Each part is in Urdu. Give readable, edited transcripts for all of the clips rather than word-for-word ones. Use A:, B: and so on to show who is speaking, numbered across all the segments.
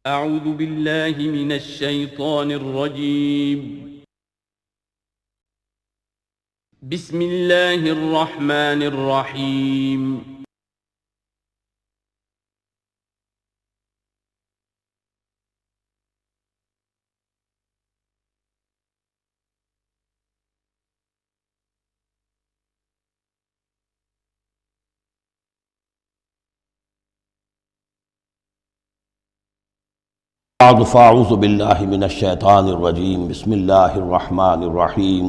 A: اعوذ باللہ من الشیطان الرجیم بسم اللہ الرحمن الرحیم
B: فاعوذ باللہ من الشیطان الرجیم بسم اللہ الرحمن الرحیم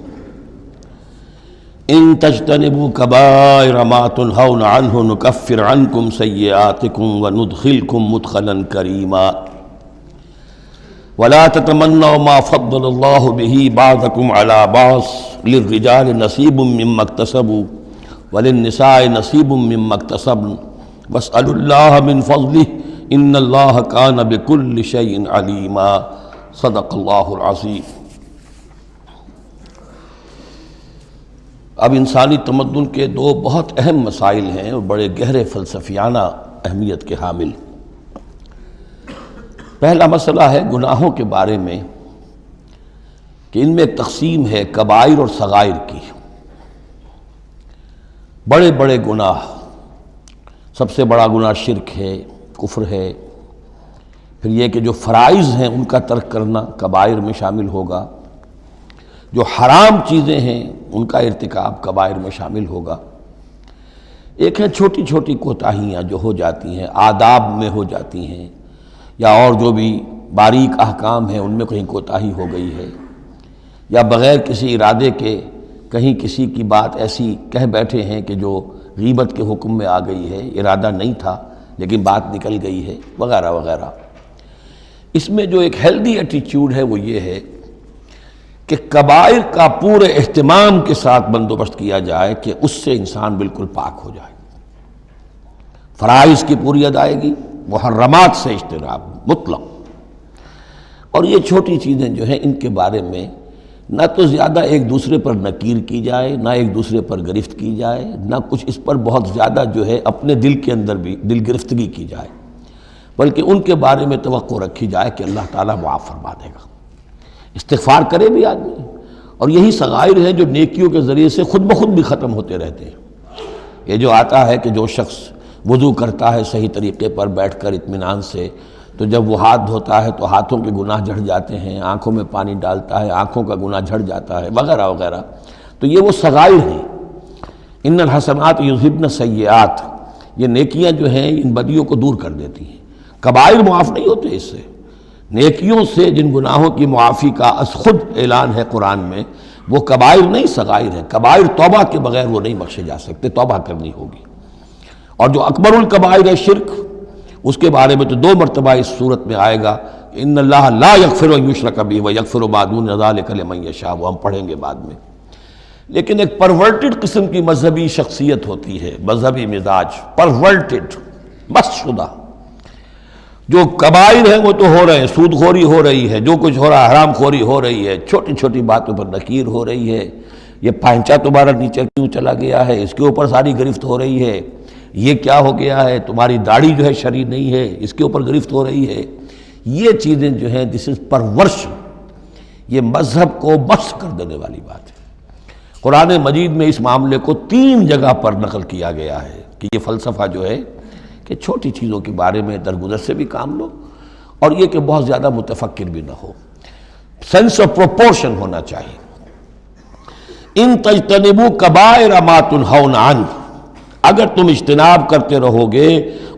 B: ان تجتنبوا کبائر ما تنہون عنہ نکفر عنکم سیئاتکم وندخلکم مدخلا کریما ولا تتمنوا ما فضل اللہ بہ بعضکم علی بعض للرجال نصیب مما اکتسبوا وللنساء نصیب مما اکتسبن واسألوا اللہ من فضلہ ان اللہ کان بکل شیء علیما صدق اللہ العظیم۔ اب انسانی تمدن کے دو بہت اہم مسائل ہیں اور بڑے گہرے فلسفیانہ اہمیت کے حامل۔ پہلا مسئلہ ہے گناہوں کے بارے میں کہ ان میں ایک تقسیم ہے کبائر اور صغائر کی۔ بڑے بڑے گناہ، سب سے بڑا گناہ شرک ہے، کفر ہے، پھر یہ کہ جو فرائض ہیں ان کا ترک کرنا کبائر میں شامل ہوگا، جو حرام چیزیں ہیں ان کا ارتکاب کبائر میں شامل ہوگا۔ ایک ہے چھوٹی چھوٹی کوتاہیاں جو ہو جاتی ہیں، آداب میں ہو جاتی ہیں، یا اور جو بھی باریک احکام ہیں ان میں کہیں کوتاہی ہو گئی ہے، یا بغیر کسی ارادے کے کہیں کسی کی بات ایسی کہہ بیٹھے ہیں کہ جو غیبت کے حکم میں آ گئی ہے، ارادہ نہیں تھا لیکن بات نکل گئی ہے، وغیرہ وغیرہ۔ اس میں جو ایک ہیلدی ایٹیچیوڈ ہے وہ یہ ہے کہ کبائر کا پورے اہتمام کے ساتھ بندوبست کیا جائے کہ اس سے انسان بالکل پاک ہو جائے، فرائض کی پوری ادائیگی، محرمات سے اجتناب مطلق۔ اور یہ چھوٹی چیزیں جو ہیں ان کے بارے میں نہ تو زیادہ ایک دوسرے پر نکیر کی جائے، نہ ایک دوسرے پر گرفت کی جائے، نہ کچھ اس پر بہت زیادہ جو ہے اپنے دل کے اندر بھی دل گرفتگی کی جائے، بلکہ ان کے بارے میں توقع رکھی جائے کہ اللہ تعالیٰ معاف فرما دے گا، استغفار کرے بھی آدمی۔ اور یہی صغائر ہیں جو نیکیوں کے ذریعے سے خود بخود بھی ختم ہوتے رہتے ہیں۔ یہ جو آتا ہے کہ جو شخص وضو کرتا ہے صحیح طریقے پر بیٹھ کر اطمینان سے، تو جب وہ ہاتھ دھوتا ہے تو ہاتھوں کے گناہ جھڑ جاتے ہیں، آنکھوں میں پانی ڈالتا ہے آنکھوں کا گناہ جھڑ جاتا ہے، وغیرہ وغیرہ۔ تو یہ وہ صغائر ہیں۔ ان الحسنات یذہبن السیئات، یہ نیکیاں جو ہیں ان بدیوں کو دور کر دیتی ہیں۔ کبائر معاف نہیں ہوتے اس سے، نیکیوں سے جن گناہوں کی معافی کا از خود اعلان ہے قرآن میں، وہ کبائر نہیں صغائر ہیں۔ کبائر توبہ کے بغیر وہ نہیں بخشے جا سکتے، توبہ کرنی ہوگی۔ اور جو اکبر الکبائر ہے شرک، اس کے بارے میں تو دو مرتبہ اس صورت میں آئے گا کہ ان اللہ لا یغفر ان یشرک بہ ویغفر ما دون ذلک لمن یشاء، وہ ہم پڑھیں گے بعد میں۔ لیکن ایک پرورٹڈ قسم کی مذہبی شخصیت ہوتی ہے، مذہبی مزاج، پرورٹڈ، مست شدہ۔ جو کبائر ہیں وہ تو ہو رہے ہیں، سود خوری ہو رہی ہے، جو کچھ ہو رہا ہے حرام خوری ہو رہی ہے، چھوٹی چھوٹی باتوں پر نکیر ہو رہی ہے، یہ پائنچا تمہارا نیچے کیوں چلا گیا ہے، اس کے اوپر ساری گرفت ہو رہی ہے، یہ کیا ہو گیا ہے، تمہاری داڑھی جو ہے شرعی نہیں ہے، اس کے اوپر گرفت ہو رہی ہے۔ یہ چیزیں جو ہیں دس از پرورشن، یہ مذہب کو مست کر دینے والی بات ہے۔ قرآن مجید میں اس معاملے کو 3 جگہ پر نقل کیا گیا ہے کہ یہ فلسفہ جو ہے کہ چھوٹی چیزوں کے بارے میں درگزر سے بھی کام لو، اور یہ کہ بہت زیادہ متفکر بھی نہ ہو، سینس آف پروپورشن ہونا چاہیے۔ ان تجتنبوا کبائر ما تنہون عنہ، اگر تم اجتناب کرتے رہو گے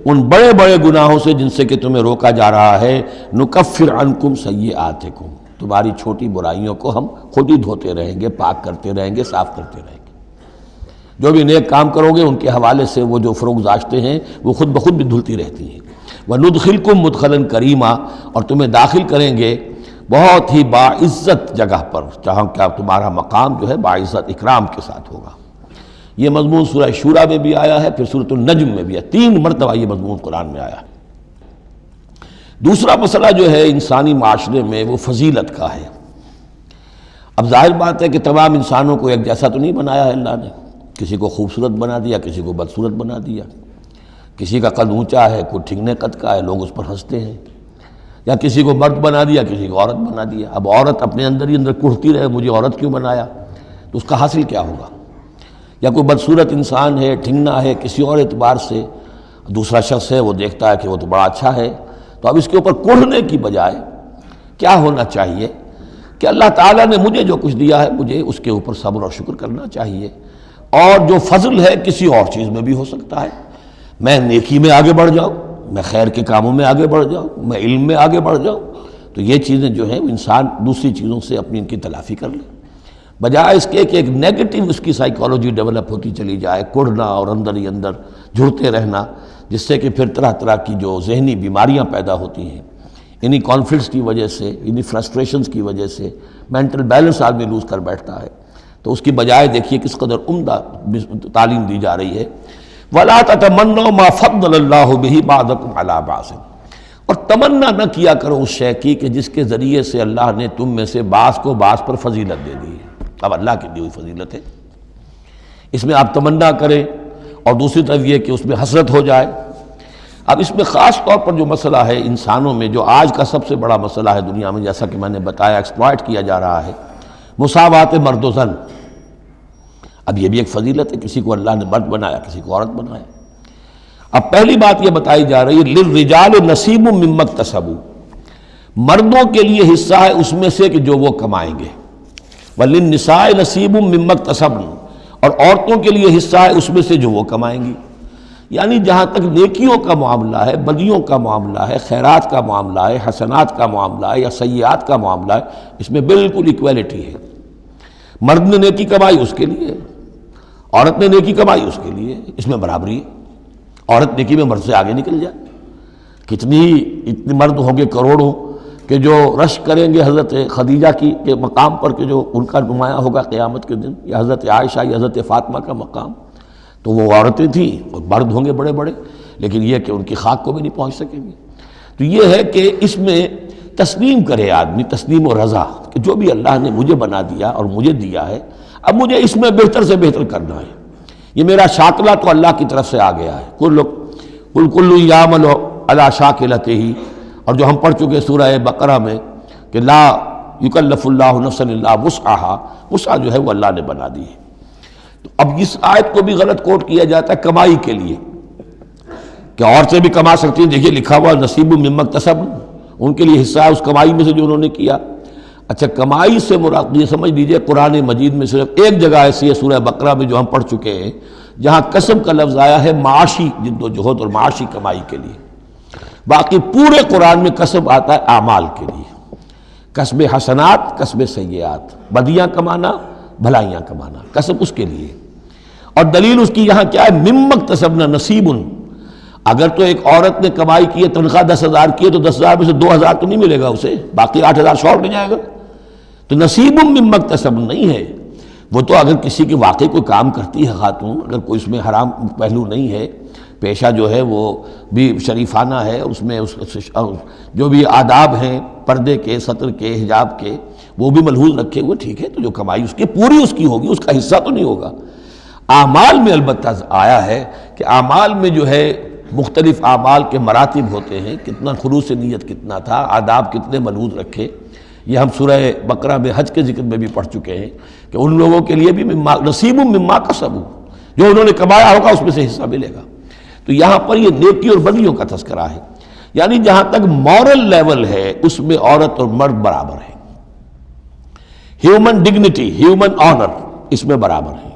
B: ان بڑے بڑے گناہوں سے جن سے کہ تمہیں روکا جا رہا ہے، نکفر عنکم سیئاتکم، تمہاری چھوٹی برائیوں کو ہم خود ہی دھوتے رہیں گے، پاک کرتے رہیں گے، صاف کرتے رہیں گے۔ جو بھی نیک کام کرو گے ان کے حوالے سے وہ جو فروغ داشتیں ہیں وہ خود بخود بھی دھلتی رہتی ہیں۔ وندخلکم مدخلا کریما، اور تمہیں داخل کریں گے بہت ہی باعزت جگہ پر، جہاں کیا تمہارا مقام جو ہے باعزت اکرام کے ساتھ ہوگا۔ یہ مضمون سورہ شورا میں بھی آیا ہے، پھر سورۃ النجم میں بھی ہے، 3 مرتبہ یہ مضمون قرآن میں آیا ہے۔ دوسرا مسئلہ جو ہے انسانی معاشرے میں وہ فضیلت کا ہے۔ اب ظاہر بات ہے کہ تمام انسانوں کو ایک جیسا تو نہیں بنایا ہے اللہ نے، کسی کو خوبصورت بنا دیا، کسی کو بدصورت بنا دیا، کسی کا قد اونچا ہے، کوئی ٹھگنے قد کا ہے، لوگ اس پر ہنستے ہیں، یا کسی کو مرد بنا دیا، کسی کو عورت بنا دیا. اب عورت اپنے اندر ہی اندر کڑھتی رہے مجھے عورت کیوں بنایا، تو اس کا حاصل کیا ہوگا؟ یا کوئی بدصورت انسان ہے، ٹھنگنا ہے کسی اور اعتبار سے، دوسرا شخص ہے وہ دیکھتا ہے کہ وہ تو بڑا اچھا ہے، تو اب اس کے اوپر کڑھنے کی بجائے کیا ہونا چاہیے کہ اللہ تعالیٰ نے مجھے جو کچھ دیا ہے مجھے اس کے اوپر صبر اور شکر کرنا چاہیے، اور جو فضل ہے کسی اور چیز میں بھی ہو سکتا ہے. میں نیکی میں آگے بڑھ جاؤں، میں خیر کے کاموں میں آگے بڑھ جاؤں، میں علم میں آگے بڑھ جاؤں، تو یہ چیزیں جو ہیں انسان دوسری چیزوں سے اپنی ان کی تلافی کر لے، بجائے اس کے کہ ایک نیگیٹو اس کی سائیکالوجی ڈیولپ ہوتی چلی جائے، کڑھنا اور اندر ہی اندر جھڑتے رہنا، جس سے کہ پھر طرح طرح کی جو ذہنی بیماریاں پیدا ہوتی ہیں انہی کانفلکٹس کی وجہ سے، انہی فرسٹریشنز کی وجہ سے مینٹل بیلنس آدمی لوز کر بیٹھتا ہے. تو اس کی بجائے دیکھیے کس قدر عمدہ تعلیم دی جا رہی ہے. وَلَا تَتَمَنَّوْا مَا فَضَّلَ اللَّهُ بِهِ بَعْضَكُمْ عَلَىٰ بَعْضٍ، اور تمنا نہ کیا کرو اس شے کی کہ جس کے ذریعے سے اللہ نے تم میں سے بعض کو بعض پر فضیلت دے دی ہے. اب اللہ کی دی ہوئی فضیلت ہے، اس میں آپ تمنا کریں، اور دوسری طرف یہ کہ اس میں حسرت ہو جائے. اب اس میں خاص طور پر جو مسئلہ ہے انسانوں میں، جو آج کا سب سے بڑا مسئلہ ہے دنیا میں، جیسا کہ میں نے بتایا ایکسپلائٹ کیا جا رہا ہے، مساوات مرد و زن. اب یہ بھی ایک فضیلت ہے، کسی کو اللہ نے مرد بنایا، کسی کو عورت بنایا. اب پہلی بات یہ بتائی جا رہی ہے للرجال نصیب مما اکتسبوا، مردوں کے لیے حصہ ہے اس میں سے کہ جو وہ کمائیں گے، وللنساء نصیب مما اکتسبن، اور عورتوں کے لیے حصہ ہے اس میں سے جو وہ کمائیں گی. یعنی جہاں تک نیکیوں کا معاملہ ہے، بدیوں کا معاملہ ہے، خیرات کا معاملہ ہے، حسنات کا معاملہ ہے یا سیئات کا معاملہ ہے، اس میں بالکل ایکویلٹی ہے. مرد نے نیکی کمائی اس کے لیے، عورت نے نیکی کمائی اس کے لیے، اس میں برابری ہے. عورت نیکی میں مرد سے آگے نکل جائے. اتنے مرد ہوں گے کروڑوں کہ جو رش کریں گے حضرت خدیجہ کی کے مقام پر، کہ جو ان کا نمایاں ہوگا قیامت کے دن، یا حضرت عائشہ یا حضرت فاطمہ کا مقام، تو وہ عورتیں تھیں اور مرد ہوں گے بڑے بڑے، لیکن یہ کہ ان کی خاک کو بھی نہیں پہنچ سکیں گے. تو یہ ہے کہ اس میں تسلیم کرے آدمی، تسلیم و رضا، کہ جو بھی اللہ نے مجھے بنا دیا اور مجھے دیا ہے، اب مجھے اس میں بہتر سے بہتر کرنا ہے. یہ میرا شاکلہ تو اللہ کی طرف سے آ گیا ہے، کل یعمل علی شاکلتہ، اور جو ہم پڑھ چکے سورہ بقرہ میں کہ لا یکلف اللہ نفسا الا وسعہا، وسع جو ہے وہ اللہ نے بنا دی ہے. تو اب اس آیت کو بھی غلط کوٹ کیا جاتا ہے کمائی کے لیے، کہ عورتیں بھی کما سکتی ہیں. دیکھیے لکھا ہوا نصیب مما اکتسب، ان کے لیے حصہ ہے اس کمائی میں سے جو انہوں نے کیا. اچھا کمائی سے مراد یہ سمجھ لیجئے قرآن مجید میں صرف ایک جگہ ایسی ہے سورہ بقرہ میں جو ہم پڑھ چکے ہیں، جہاں کسب کا لفظ آیا ہے معاشی جد و جہد اور معاشی کمائی کے لیے. باقی پورے قرآن میں کسب آتا ہے اعمال کے لیے، کسب حسنات، کسب سیئات، بدیاں کمانا، بھلائیاں کمانا، کسب اس کے لیے. اور دلیل اس کی یہاں کیا ہے؟ مما اکتسبنا نصیب. اگر تو ایک عورت نے کمائی کی ہے، تنخواہ 10,000 کی ہے، تو 10,000 میں سے 2,000 تو نہیں ملے گا اسے، باقی 8,000 شارٹ میں جائے گا. تو نصیب مما اکتسب نہیں ہے وہ. تو اگر کسی کی واقعی کوئی کام کرتی ہے خاتون، اگر کوئی اس میں حرام پہلو نہیں ہے، پیشہ جو ہے وہ بھی شریفانہ ہے، اس میں جو بھی آداب ہیں پردے کے، سطر کے، حجاب کے، وہ بھی ملحوظ رکھے ہوئے، ٹھیک ہے. تو جو کمائی اس کی پوری اس کی ہوگی، اس کا حصہ تو نہیں ہوگا. اعمال میں البتہ آیا ہے کہ اعمال میں جو ہے مختلف اعمال کے مراتب ہوتے ہیں، کتنا خلوص نیت کتنا تھا، آداب کتنے ملحوظ رکھے. یہ ہم سورہ بقرہ میں حج کے ذکر میں بھی پڑھ چکے ہیں کہ ان لوگوں کے لیے بھی نصیب مما کسبوا، جو انہوں نے کمایا ہوگا اس میں سے حصہ ملے گا. تو یہاں پر یہ نیکی اور بدیوں کا تذکرہ ہے. یعنی جہاں تک مورل لیول ہے اس میں عورت اور مرد برابر ہیں. ہیومن ڈگنیٹی، ہیومن آنر اس میں برابر ہے،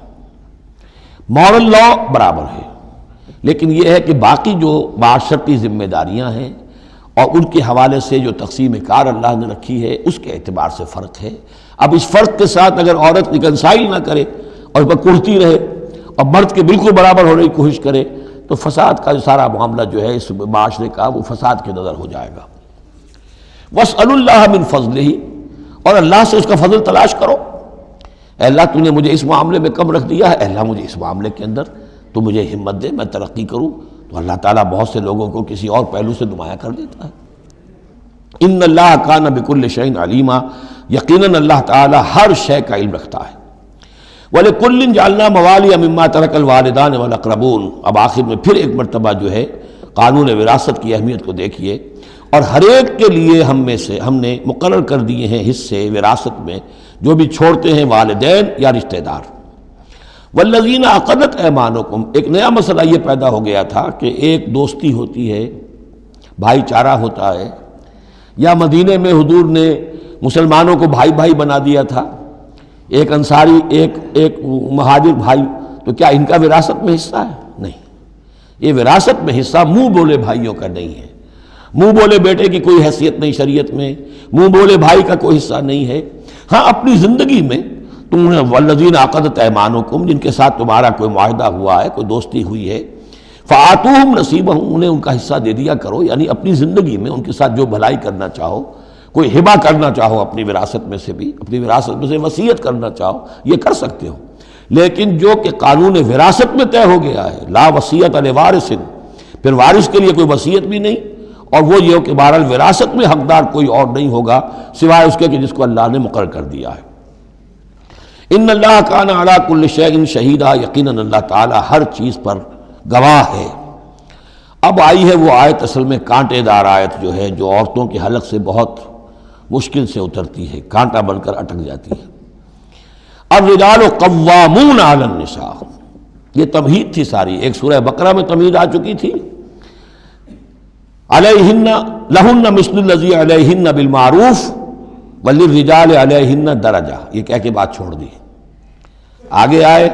B: مورل لا برابر ہے. لیکن یہ ہے کہ باقی جو معاشرتی ذمہ داریاں ہیں اور ان کے حوالے سے جو تقسیم کار اللہ نے رکھی ہے، اس کے اعتبار سے فرق ہے. اب اس فرق کے ساتھ اگر عورت ریکنسائل نہ کرے اور اس پر کڑھتی رہے اور مرد کے بالکل برابر ہونے کی کوشش کرے، تو فساد کا جو سارا معاملہ جو ہے اس معاشرے کا، وہ فساد کے نظر ہو جائے گا. وَاسْأَلُوا اللَّهَ مِنْ فَضْلِهِ، اور اللہ سے اس کا فضل تلاش کرو. اے اللہ تو نے مجھے اس معاملے میں کم رکھ دیا ہے، اے اللہ مجھے اس معاملے کے اندر تو مجھے ہمت دے، میں ترقی کروں. تو اللہ تعالیٰ بہت سے لوگوں کو کسی اور پہلو سے نمایاں کر دیتا ہے. ان اللہ کان بکل شیء علیما، یقیناً اللہ تعالیٰ ہر شے کا علم رکھتا ہے. وَلِكُلٍّ جَعَلْنَا مَوَالِيَ مِمَّا تَرَكَ الْوَالِدَانِ وَالْأَقْرَبُونَ، اب آخر میں پھر ایک مرتبہ جو ہے قانون وراثت کی اہمیت کو دیکھیے، اور ہر ایک کے لیے ہم نے مقرر کر دیے ہیں حصے وراثت میں جو بھی چھوڑتے ہیں والدین یا رشتہ دار۔ والذین عقدت ایمانکم، ایک نیا مسئلہ یہ پیدا ہو گیا تھا کہ ایک دوستی ہوتی ہے، بھائی چارہ ہوتا ہے، یا مدینے میں حضور نے مسلمانوں کو بھائی بھائی بنا دیا تھا، ایک انصاری ایک مہاجر بھائی، تو کیا ان کا وراثت میں حصہ ہے؟ نہیں، یہ وراثت میں حصہ منہ بولے بھائیوں کا نہیں ہے، منہ بولے بیٹے کی کوئی حیثیت نہیں شریعت میں، منہ بولے بھائی کا کوئی حصہ نہیں ہے۔ ہاں اپنی زندگی میں تم نے والذین عقدت ایمانکم، جن کے ساتھ تمہارا کوئی معاہدہ ہوا ہے، کوئی دوستی ہوئی ہے، فآتوہم نصیبہم، انہیں ان کا حصہ دے دیا کرو، یعنی اپنی زندگی میں ان کے ساتھ جو بھلائی کرنا چاہو، کوئی ہبہ کرنا چاہو اپنی وراثت میں سے بھی، اپنی وراثت میں سے وصیت کرنا چاہو، یہ کر سکتے ہو، لیکن جو کہ قانون وراثت میں طے ہو گیا ہے، لا وصیت لوارث، پھر وارث کے لیے کوئی وصیت بھی نہیں، اور وہ یہ کہ بہرحال وراثت میں حقدار کوئی اور نہیں ہوگا سوائے اس کے کہ جس کو اللہ نے مقرر کر دیا ہے۔ ان اللہ کان علی کل شیء شہیدا، یقیناً اللہ تعالیٰ ہر چیز پر گواہ ہے۔ اب آئی ہے وہ آیت اصل میں کانٹے دار آیت جو ہے، جو عورتوں کے حلق سے بہت مشکل سے اترتی ہے، کانٹا بن کر اٹک جاتی ہے۔ الرجال قوامون علی النساء، یہ تمہید تھی ساری، ایک سورہ بقرہ میں تمہید آ چکی تھی، علیہن لہن مثل الذی علیہن بالمعروف وللرجال علیہن درجہ، یہ کہہ کے بات چھوڑ دی۔ آگے آئے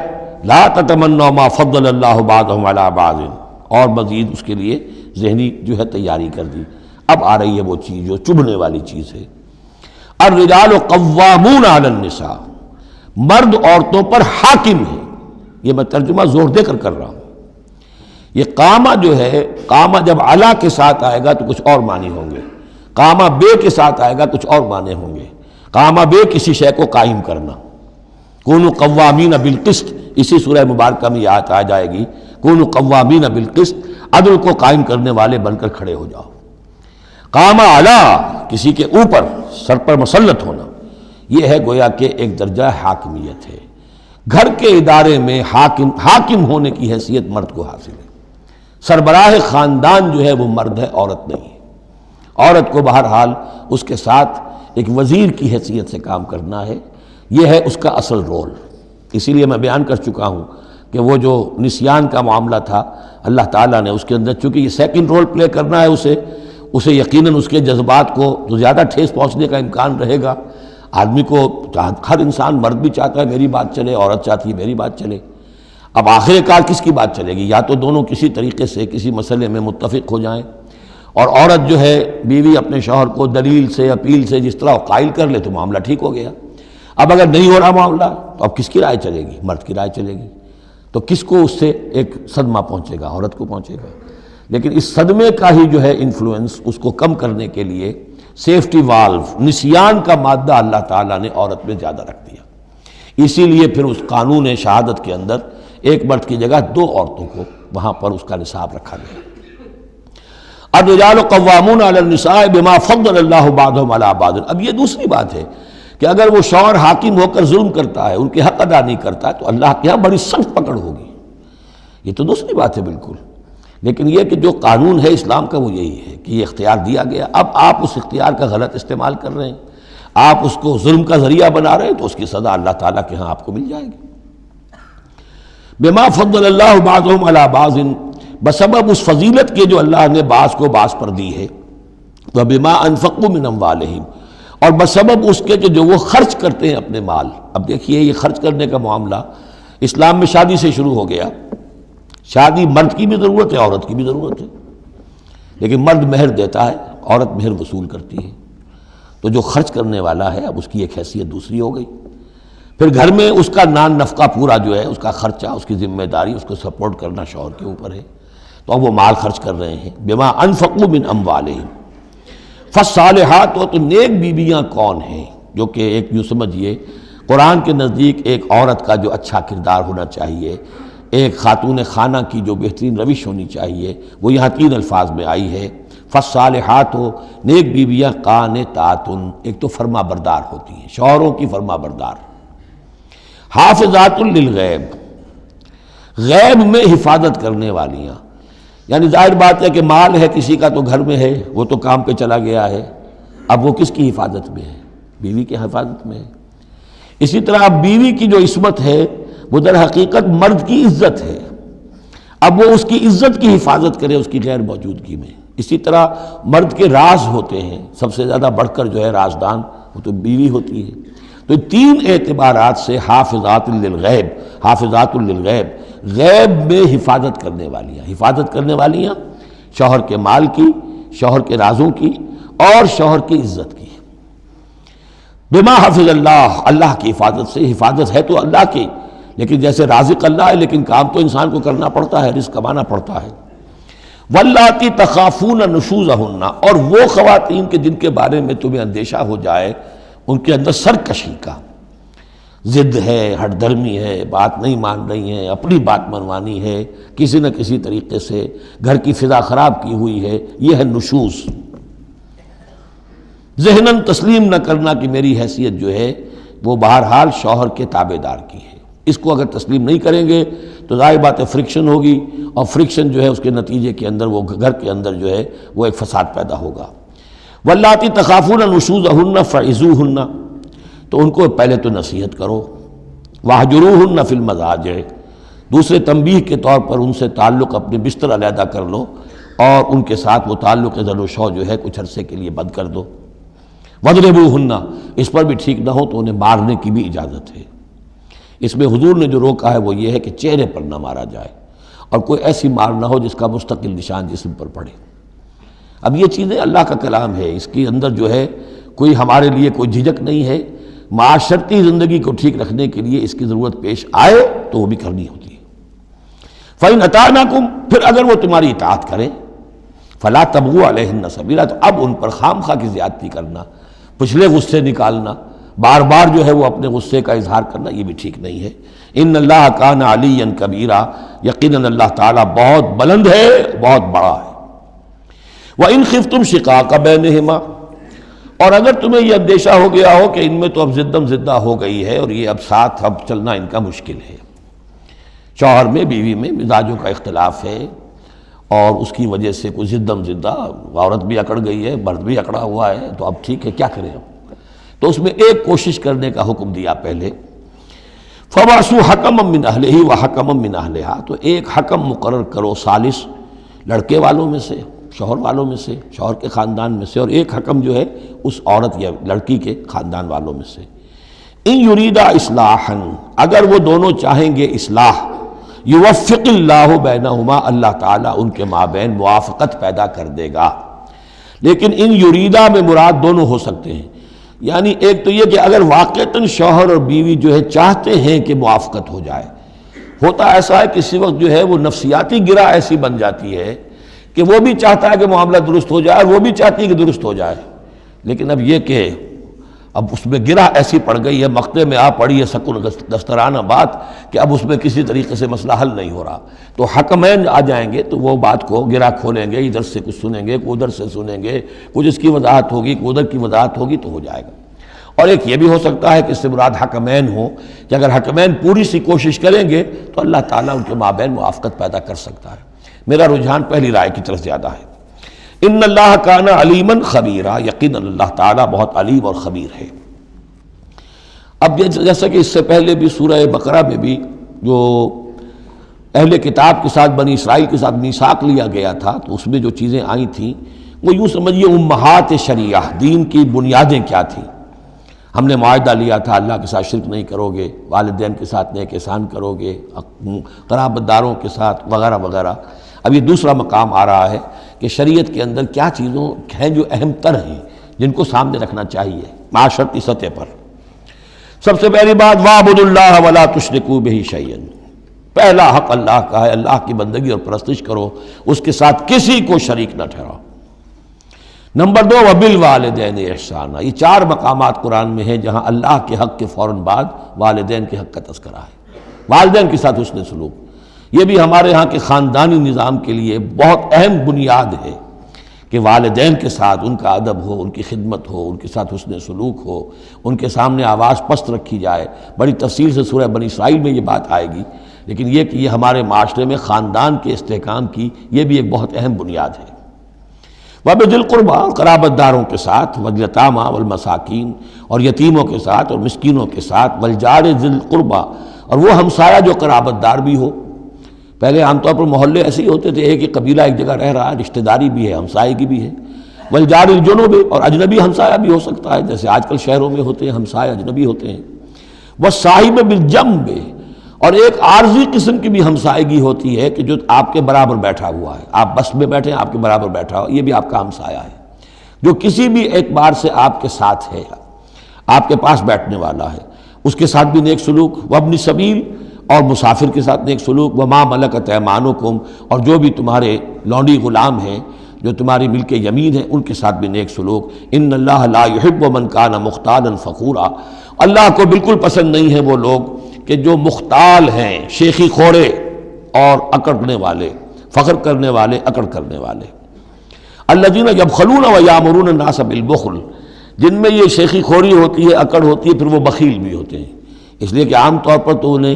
B: لا تتمنوا ما فضل اللہ بعضهم علی بعض، اور مزید اس کے لیے ذہنی جو ہے تیاری کر دی۔ اب آ رہی ہے وہ چیز جو چبھنے والی چیز ہے، الرجال قوامون علی النساء، مرد عورتوں پر حاکم ہے۔ یہ میں ترجمہ زور دے کر رہا ہوں۔ یہ قامہ جو ہے، قامہ جب علا کے ساتھ آئے گا تو کچھ اور معنی ہوں گے، قامہ بے کے ساتھ آئے گا کچھ اور معنی ہوں گے۔ قامہ بے کسی شے کو قائم کرنا، کونوا قوامین بالقسط، اسی سورہ مبارکہ میں یہ آیت آ جائے گی، کونوا قوامین بالقسط، عدل کو قائم کرنے والے بن کر کھڑے ہو جاؤ۔ قامہ علا، کسی کے اوپر، سر پر مسلط ہونا، یہ ہے گویا کہ ایک درجہ حاکمیت ہے۔ گھر کے ادارے میں حاکم ہونے کی حیثیت مرد کو حاصل ہے۔ سربراہ خاندان جو ہے وہ مرد ہے، عورت نہیں ہے۔ عورت کو بہرحال اس کے ساتھ ایک وزیر کی حیثیت سے کام کرنا ہے، یہ ہے اس کا اصل رول۔ اسی لیے میں بیان کر چکا ہوں کہ وہ جو نسیان کا معاملہ تھا، اللہ تعالیٰ نے اس کے اندر، چونکہ یہ سیکنڈ رول پلے کرنا ہے اسے یقیناً اس کے جذبات کو تو زیادہ ٹھیس پہنچنے کا امکان رہے گا۔ آدمی کو، ہر انسان، مرد بھی چاہتا ہے میری بات چلے، عورت چاہتی ہے میری بات چلے۔ اب آخر کار کس کی بات چلے گی؟ یا تو دونوں کسی طریقے سے کسی مسئلے میں متفق ہو جائیں، اور عورت جو ہے بیوی اپنے شوہر کو دلیل سے، اپیل سے جس طرح قائل کر لے تو معاملہ ٹھیک ہو گیا۔ اب اگر نہیں ہو رہا معاملہ تو اب کس کی رائے چلے گی؟ مرد کی رائے چلے گی۔ تو کس کو اس سے ایک صدمہ پہنچے گا؟ عورت کو پہنچے گا۔ لیکن اس صدمے کا ہی جو ہے انفلوئنس، اس کو کم کرنے کے لیے سیفٹی والو، نسیان کا مادہ اللہ تعالیٰ نے عورت میں زیادہ رکھ دیا۔ اسی لیے پھر اس قانون شہادت کے اندر ایک مرد کی جگہ 2 عورتوں کو وہاں پر اس کا نصاب رکھا گیا۔ الرجال قوامون علی النساء بما فضل اللہ بعضهم علی بعض۔ اب یہ دوسری بات ہے کہ اگر وہ شوہر حاکم ہو کر ظلم کرتا ہے، ان کے حق ادا نہیں کرتا ہے، تو اللہ کے یہاں بڑی سخت پکڑ ہوگی، یہ تو دوسری بات ہے بالکل۔ لیکن یہ کہ جو قانون ہے اسلام کا وہ یہی ہے کہ یہ اختیار دیا گیا، اب آپ اس اختیار کا غلط استعمال کر رہے ہیں، آپ اس کو ظلم کا ذریعہ بنا رہے ہیں، تو اس کی سزا اللہ تعالیٰ کے ہاں آپ کو مل جائے گی۔ بما فضل اللہ بعضهم علی بعض، بسبب اس فضیلت کے جو اللہ نے بعض کو بعض پر دی ہے، وبما انفقوا من اموالہم، اور بسبب اس کے کہ جو وہ خرچ کرتے ہیں اپنے مال۔ اب دیکھیے یہ خرچ کرنے کا معاملہ اسلام میں شادی سے شروع ہو گیا۔ شادی مرد کی بھی ضرورت ہے، عورت کی بھی ضرورت ہے، لیکن مرد مہر دیتا ہے، عورت مہر وصول کرتی ہے، تو جو خرچ کرنے والا ہے اب اس کی ایک حیثیت دوسری ہو گئی۔ پھر گھر میں اس کا نان نفقہ پورا جو ہے، اس کا خرچہ، اس کی ذمہ داری، اس کو سپورٹ کرنا شوہر کے اوپر ہے، تو اب وہ مال خرچ کر رہے ہیں۔ بما انفقوا من اموالہم، فالصالحات، تو نیک بیویاں کون ہیں؟ جو کہ ایک یوں سمجھیے قرآن کے نزدیک ایک عورت کا جو اچھا کردار ہونا چاہیے، ایک خاتون خانہ کی جو بہترین روش ہونی چاہیے، وہ یہاں 3 الفاظ میں آئی ہے۔ فالصالحات، نیک بیویاں، قانتات، ایک تو فرما بردار ہوتی ہیں، شوہروں کی فرما بردار، حافظات للغیب، غیب میں حفاظت کرنے والیاں، یعنی ظاہر بات ہے کہ مال ہے کسی کا تو گھر میں ہے، وہ تو کام پہ چلا گیا ہے، اب وہ کس کی حفاظت میں ہے؟ بیوی کی حفاظت میں ہے۔ اسی طرح اب بیوی کی جو عصمت ہے وہ در حقیقت مرد کی عزت ہے، اب وہ اس کی عزت کی حفاظت کرے اس کی غیر موجودگی میں۔ اسی طرح مرد کے راز ہوتے ہیں، سب سے زیادہ بڑھ کر جو ہے رازدان وہ تو بیوی ہوتی ہے۔ تو تین اعتبارات سے حافظات للغیب، حافظات للغیب، غیب میں حفاظت کرنے والیاں شوہر کے مال کی، شوہر کے رازوں کی اور شوہر کی عزت کی۔ بما حفظ اللہ، اللہ کی حفاظت سے، حفاظت ہے تو اللہ کی، لیکن جیسے رازق اللہ ہے لیکن کام تو انسان کو کرنا پڑتا ہے، رزق کمانا پڑتا ہے۔ واللاتی تخافون نشوزہن، اور وہ خواتین کے جن کے بارے میں تمہیں اندیشہ ہو جائے ان کے اندر سرکشی کا، ضد ہے، ہٹ دھرمی ہے، بات نہیں مان رہی ہیں، اپنی بات منوانی ہے، کسی نہ کسی طریقے سے گھر کی فضا خراب کی ہوئی ہے، یہ ہے نشوز۔ ذہناً تسلیم نہ کرنا کہ میری حیثیت جو ہے وہ بہرحال شوہر کے تابع دار کی ہے، اس کو اگر تسلیم نہیں کریں گے تو ظاہر بات ہے فرکشن ہوگی، اور فرکشن جو ہے اس کے نتیجے کے اندر وہ گھر کے اندر جو ہے وہ ایک فساد پیدا ہوگا۔ واللاتی تخافون نشوزہن فعظوہن، تو ان کو پہلے تو نصیحت کرو، واہجروہن فی المضاجع، دوسرے تنبیہ کے طور پر ان سے تعلق اپنے بستر علیحدہ کر لو اور ان کے ساتھ وہ تعلق ضل و شو جو ہے کچھ عرصے کے لیے بند کر دو۔ وَاضْرِبُوهُنَّ، اس پر بھی ٹھیک نہ ہو تو انہیں مارنے کی بھی اجازت ہے۔ اس میں حضور نے جو روکا ہے وہ یہ ہے کہ چہرے پر نہ مارا جائے اور کوئی ایسی مار نہ ہو جس کا مستقل نشان جسم پر پڑے۔ اب یہ چیزیں اللہ کا کلام ہے، اس کے اندر جو ہے کوئی ہمارے لیے کوئی جھجک نہیں ہے، معاشرتی زندگی کو ٹھیک رکھنے کے لیے اس کی ضرورت پیش آئے تو وہ بھی کرنی ہوتی ہے۔ فَإِنْ أَطَعْنَكُمْ، پھر اگر وہ تمہاری اطاعت کریں، فَلَا تَبْغُوا عَلَيْهِنَّ سَبِيلًا، تو اب ان پر خام خواہ کی زیادتی کرنا، پچھلے غصے نکالنا، بار بار جو ہے وہ اپنے غصے کا اظہار کرنا، یہ بھی ٹھیک نہیں ہے۔ ان اللہ کان علیٰ کبیرا، یقیناً اللہ تعالیٰ بہت بلند ہے، بہت بڑا ہے۔ وَإِنْ خِفْتُمْ شِقَاقَ بَيْنِهِمَا، اور اگر تمہیں یہ اندیشہ ہو گیا ہو کہ ان میں تو اب زدم زدہ ہو گئی ہے اور یہ اب ساتھ اب چلنا ان کا مشکل ہے، شوہر میں بیوی میں مزاجوں کا اختلاف ہے اور اس کی وجہ سے کوئی زدم زدہ، عورت بھی اکڑ گئی ہے، مرد بھی اکڑا ہوا ہے، تو اب ٹھیک ہے کیا کریں ہم؟ تو اس میں ایک کوشش کرنے کا حکم دیا پہلے، فَبَعْثُوا حَكَمًا مِّنْ أَهْلِهِ وَحَكَمًا مِّنْ أَهْلِهَا، تو ایک حکم مقرر کرو ثالث، لڑکے والوں میں سے، شوہر والوں میں سے، شوہر کے خاندان میں سے، اور ایک حکم جو ہے اس عورت یا لڑکی کے خاندان والوں میں سے۔ ان یریدا اصلاحا، اگر وہ دونوں چاہیں گے اصلاح، یوفق اللہ بینہما، اللہ تعالیٰ ان کے مابین موافقت پیدا کر دے گا۔ لیکن ان یریدا میں مراد دونوں ہو سکتے ہیں، یعنی ایک تو یہ کہ اگر واقعتاً شوہر اور بیوی جو ہے چاہتے ہیں کہ موافقت ہو جائے، ہوتا ایسا ہے کسی وقت جو ہے وہ نفسیاتی گرہ ایسی بن جاتی ہے کہ وہ بھی چاہتا ہے کہ معاملہ درست ہو جائے اور وہ بھی چاہتی ہے کہ درست ہو جائے، لیکن اب یہ کہ اب اس میں گرہ ایسی پڑ گئی ہے، مقطع میں آ پڑی ہے سکون دسترانہ بات کہ اب اس میں کسی طریقے سے مسئلہ حل نہیں ہو رہا، تو حکمین آ جائیں گے تو وہ بات کو گرہ کھولیں گے، ادھر سے کچھ سنیں گے، ادھر سے سنیں گے، کچھ اس کی وضاحت ہوگی، ادھر کی وضاحت ہوگی تو ہو جائے گا۔ اور ایک یہ بھی ہو سکتا ہے کہ اس سے مراد حکمین ہوں کہ اگر حکمین پوری سی کوشش کریں گے تو اللہ تعالیٰ ان کے مابین موافقت پیدا کر سکتا ہے۔ میرا رجحان پہلی رائے کی طرف زیادہ ہے۔ ان اللہ کان علیما خبیرا، یقیناً اللہ تعالیٰ بہت علیم اور خبیر ہے۔ اب جیسا کہ اس سے پہلے بھی سورہ بقرہ میں بھی جو اہل کتاب کے ساتھ بنی اسرائیل کے ساتھ میثاق لیا گیا تھا تو اس میں جو چیزیں آئی تھیں وہ یوں سمجھیے امہات شریعہ، دین کی بنیادیں کیا تھیں۔ ہم نے معاہدہ لیا تھا اللہ کے ساتھ شرک نہیں کرو گے، والدین کے ساتھ نیک احسان کرو گے، قرابت داروں کے ساتھ وغیرہ وغیرہ۔ اب یہ دوسرا مقام آ رہا ہے کہ شریعت کے اندر کیا چیزوں ہیں جو اہم تر ہیں جن کو سامنے رکھنا چاہیے معاشرتی سطح پر۔ سب سے پہلی بات وَاعْبُدُوا اللَّهَ وَلَا تُشْرِكُوا بِهِ شَيْئًا، پہلا حق اللہ کا ہے، اللہ کی بندگی اور پرستش کرو، اس کے ساتھ کسی کو شریک نہ ٹھہراؤ۔ نمبر 2 وَبِالْوَالِدَيْنِ احسانا، یہ 4 مقامات قرآن میں ہیں جہاں اللہ کے حق کے فوراً بعد والدین کے حق کا تذکرہ ہے۔ والدین کے ساتھ حسن سلوک، یہ بھی ہمارے ہاں کے خاندانی نظام کے لیے بہت اہم بنیاد ہے کہ والدین کے ساتھ ان کا ادب ہو، ان کی خدمت ہو، ان کے ساتھ حسن سلوک ہو، ان کے سامنے آواز پست رکھی جائے۔ بڑی تفصیل سے سورہ بنی اسرائیل میں یہ بات آئے گی لیکن یہ کہ یہ ہمارے معاشرے میں خاندان کے استحکام کی یہ بھی ایک بہت اہم بنیاد ہے۔ وَبِذِي الْقُرْبَىٰ، قرابت داروں کے ساتھ، وَالْيَتَامَىٰ وَالْمَسَاکِین، اور یتیموں کے ساتھ اور مسکینوں کے ساتھ، وَالْجَارِ ذِي الْقُرْبَىٰ، اور وہ ہمسایہ جو قرابت دار بھی ہو۔ پہلے عام طور پر محلے ایسے ہی ہوتے تھے، ایک ہی قبیلہ ایک جگہ رہ رہا ہے، رشتہ داری بھی ہے، ہمسائے کی بھی ہے۔ وَالْجَارِ الْجُنُبِ، اور اجنبی ہمسایہ بھی ہو سکتا ہے، جیسے آج کل شہروں میں ہوتے ہیں ہمسایہ اجنبی ہوتے ہیں۔ وَالصَّاحِبِ بِالْجَنبِ، اور ایک عارضی قسم کی بھی ہمسائیگی ہوتی ہے کہ جو آپ کے برابر بیٹھا ہوا ہے، آپ بس میں بیٹھے ہیں، آپ کے برابر بیٹھا ہوا، یہ بھی آپ کا ہمسایہ ہے، جو کسی بھی اعتبار سے آپ کے ساتھ ہے، آپ کے پاس بیٹھنے والا ہے، اس کے ساتھ بھی نیک سلوک۔ وابن سبیل، اور مسافر کے ساتھ نیک سلوک۔ وما ملکت ایمانکم، اور جو بھی تمہارے لونڈی غلام ہیں، جو تمہاری ملک یمین ہے، ان کے ساتھ بھی نیک سلوک۔ ان اللہ لا یحب من کان مختالا فخورا، اللہ کو بالکل پسند نہیں ہیں وہ لوگ کہ جو مختال ہیں، شیخی خورے اور اکڑنے والے، فخر کرنے والے، اکڑ کرنے والے۔ الذین یبخلون ویامرون الناس بالبخل، جن میں یہ شیخی خوری ہوتی ہے، اکڑ ہوتی ہے، پھر وہ بخیل بھی ہوتے ہیں، اس لیے کہ عام طور پر تو انہیں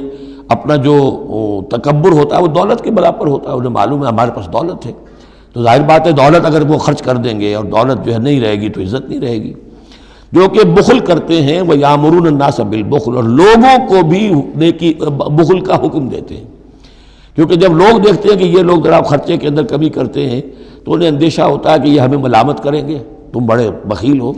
B: اپنا جو تکبر ہوتا ہے وہ دولت کے برابر ہوتا ہے، انہیں معلوم ہے ہمارے پاس دولت ہے، تو ظاہر بات ہے دولت اگر وہ خرچ کر دیں گے اور دولت جو ہے نہیں رہے گی تو عزت نہیں رہے گی۔ جو کہ بخل کرتے ہیں، وہ یامرون الناس بالبخل، اور لوگوں کو بھی نیکی بخل کا حکم دیتے ہیں، کیونکہ جب لوگ دیکھتے ہیں کہ یہ لوگ ذرا خرچے کے اندر کمی کرتے ہیں تو انہیں اندیشہ ہوتا ہے کہ یہ ہمیں ملامت کریں گے، تم بڑے بخیل ہو،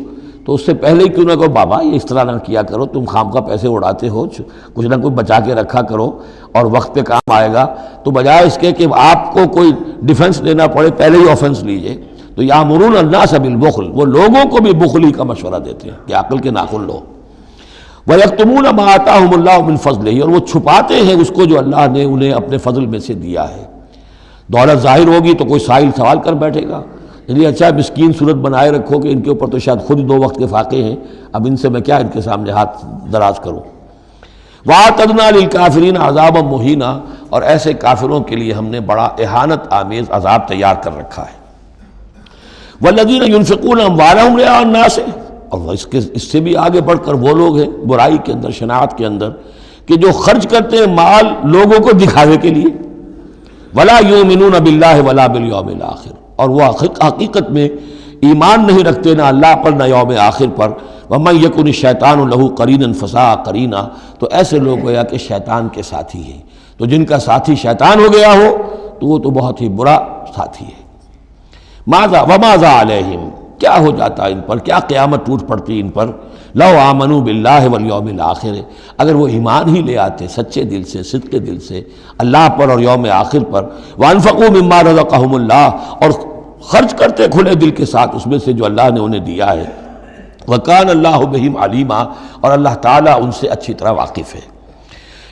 B: تو اس سے پہلے ہی کیوں نہ کہو بابا یہ اس طرح نہ کیا کرو، تم خامخواہ پیسے اڑاتے ہو، کچھ نہ کچھ بچا کے رکھا کرو اور وقت پہ کام آئے گا، تو بجائے اس کے کہ آپ کو کوئی ڈیفنس لینا پڑے پہلے ہی آفنس لیجئے، تو یامرون الناس بالبخل، وہ لوگوں کو بھی بخلی کا مشورہ دیتے ہیں کہ عقل کے ناخن لو۔ وَيَكْتُمُونَ مَا آتَاهُمُ اللَّهُ مِنْ فَضْلِهِ، اور وہ چھپاتے ہیں اس کو جو اللہ نے انہیں اپنے فضل میں سے دیا ہے۔ دولت ظاہر ہوگی تو کوئی سائل سوال کر بیٹھے گا، یعنی اچھا مسکین صورت بنائے رکھو کہ ان کے اوپر تو شاید خود 2 وقت کے فاقے ہیں، اب ان سے میں کیا ان کے سامنے ہاتھ دراز کروں۔ وَأَعْتَدْنَا لِلْكَافِرِينَ عَذَابًا مُهِينًا، اور ایسے کافروں کے لیے ہم نے بڑا اہانت آمیز عذاب تیار کر رکھا ہے۔ وَالَّذِينَ يُنْفِقُونَ أَمْوَالَهُمْ رِئَاءَ النَّاسِ، اور اس سے بھی آگے بڑھ کر وہ لوگ ہیں برائی کے اندر، شناعت کے اندر، کہ جو خرچ کرتے ہیں مال لوگوں کو دکھاوے کے لیے۔ وَلَا يُؤْمِنُونَ بِاللَّهِ وَلَا بِالْيَوْمِ الْآخِرِ، اور وہ حقیقت میں ایمان نہیں رکھتے نہ اللہ پر نہ یوم آخر پر۔ وَمَن يَكُنِ الشَّيْطَانُ لَهُ قَرِينًا فَسَاءَ قَرِينًا، تو ایسے لوگ گویا کہ شیطان کے ساتھی ہیں، تو جن کا ساتھی شیطان ہو گیا ہو تو وہ تو بہت ہی برا ساتھی ہے۔ وَمَاذَا عَلَيْهِمْ، کیا ہو جاتا ان پر، کیا قیامت ٹوٹ پڑتی ان پر، لَوْ آمَنُوا بِاللَّهِ وَالْيَوْمِ الْآخِرِ، اگر وہ ایمان ہی لے آتے سچے دل سے، صدق دل سے اللہ پر اور یوم آخر پر۔ وَأَنفَقُوا مِمَّا رَزَقَهُمُ اللَّهُ، اور خرچ کرتے کھلے دل کے ساتھ اس میں سے جو اللہ نے انہیں دیا ہے۔ وَكَانَ اللَّهُ بِهِمْ عَلِيمًا، اور اللہ تعالیٰ ان سے اچھی طرح واقف ہے۔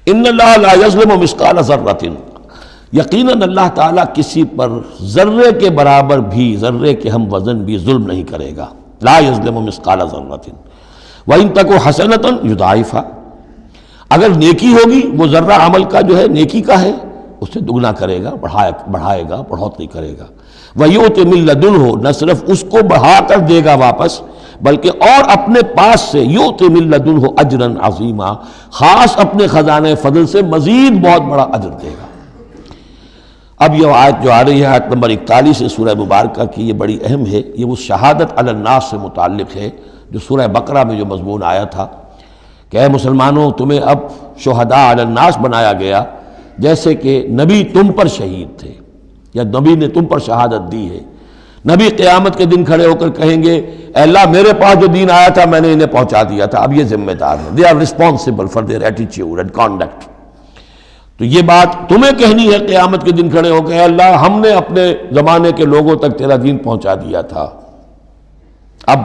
B: إِنَّ اللَّهَ لَا يَظْلِمُ مِثْقَالَ ذَرَّةٍ، یقیناً اللہ تعالیٰ کسی پر ذرے کے برابر بھی، ذرے کے ہم وزن بھی ظلم نہیں کرے گا۔ لا یظلم مثقال ذرۃ وإن تک حسنۃ یضاعفھا، اگر نیکی ہوگی وہ ذرہ عمل کا جو ہے نیکی کا ہے اسے دگنا کرے گا، بڑھائے گا، بڑھوتری کرے گا۔ وَيُؤْتِ مِن لَّدُنْهُ، نہ صرف اس کو بڑھا کر دے گا واپس بلکہ اور اپنے پاس سے یؤتِ مِن لَّدُنْهُ أَجْرًا عَظِیمًا، خاص اپنے خزانے فضل سے مزید بہت بڑا اجر دے گا۔ اب یہ آیت جو آ رہی ہے، آیت نمبر 41 سورہ مبارکہ کی، یہ بڑی اہم ہے، یہ وہ شہادت علی الناس سے متعلق ہے جو سورہ بقرہ میں جو مضمون آیا تھا کہ اے مسلمانوں تمہیں اب شہداء علی الناس بنایا گیا، جیسے کہ نبی تم پر شہید تھے یا نبی نے تم پر شہادت دی ہے۔ نبی قیامت کے دن کھڑے ہو کر کہیں گے اے اللہ میرے پاس جو دین آیا تھا میں نے انہیں پہنچا دیا تھا، اب یہ ذمہ دار ہیں، they are responsible for their attitude and conduct. تو یہ بات تمہیں کہنی ہے قیامت کے دن کھڑے ہو کے، اے اللہ ہم نے اپنے زمانے کے لوگوں تک تیرا دین پہنچا دیا تھا، اب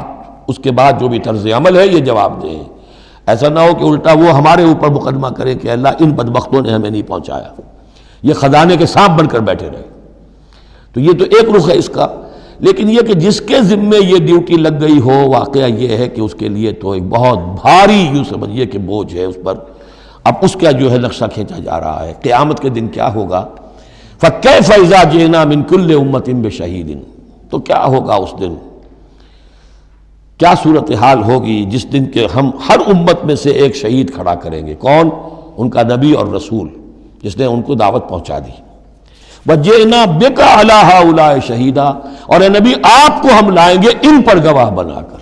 B: اس کے بعد جو بھی طرز عمل ہے یہ جواب دیں۔ ایسا نہ ہو کہ الٹا وہ ہمارے اوپر مقدمہ کرے کہ اللہ ان بدبختوں نے ہمیں نہیں پہنچایا، یہ خزانے کے سانپ بن کر بیٹھے رہے۔ تو یہ تو ایک رخ ہے اس کا، لیکن یہ کہ جس کے ذمے یہ ڈیوٹی لگ گئی ہو، واقعہ یہ ہے کہ اس کے لیے تو ایک بہت بھاری یوں سمجھیے کہ بوجھ ہے اس پر۔ اب اس کا جو ہے نقشہ کھینچا جا رہا ہے قیامت کے دن کیا ہوگا۔ فَكَيْفَ إِذَا جِئْنَا مِن كُلِّ أُمَّةٍ بِشَهِيدٍ، تو کیا ہوگا اس دن، کیا صورتحال ہوگی جس دن کہ ہم ہر امت میں سے ایک شہید کھڑا کریں گے۔ کون؟ ان کا نبی اور رسول، جس نے ان کو دعوت پہنچا دی. وَجِئْنَا بِكَ عَلَىٰ هَٰؤُلَاءِ شَهِيدًا، اور اے نبی آپ کو ہم لائیں گے ان پر گواہ بنا کر.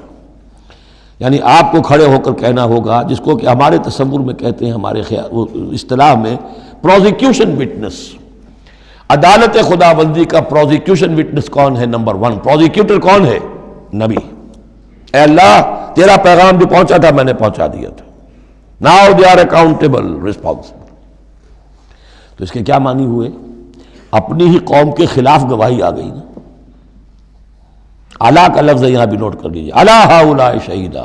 B: یعنی آپ کو کھڑے ہو کر کہنا ہوگا، جس کو کہ ہمارے تصور میں کہتے ہیں، ہمارے اصطلاح میں پروزیکیوشن وٹنس. عدالت خداوندی کا پروزیکیوشن وٹنس کون ہے؟ نمبر 1 پروزیکیوٹر کون ہے؟ نبی. اے اللہ تیرا پیغام جو پہنچا تھا میں نے پہنچا دیا تھا. Now they are accountable responsible. تو اس کے کیا معنی ہوئے؟ اپنی ہی قوم کے خلاف گواہی آ گئی نا. اعلیٰ کا لفظ یہاں بھی نوٹ کر لیجیے، اعلیٰ ہؤلاء شہیدا.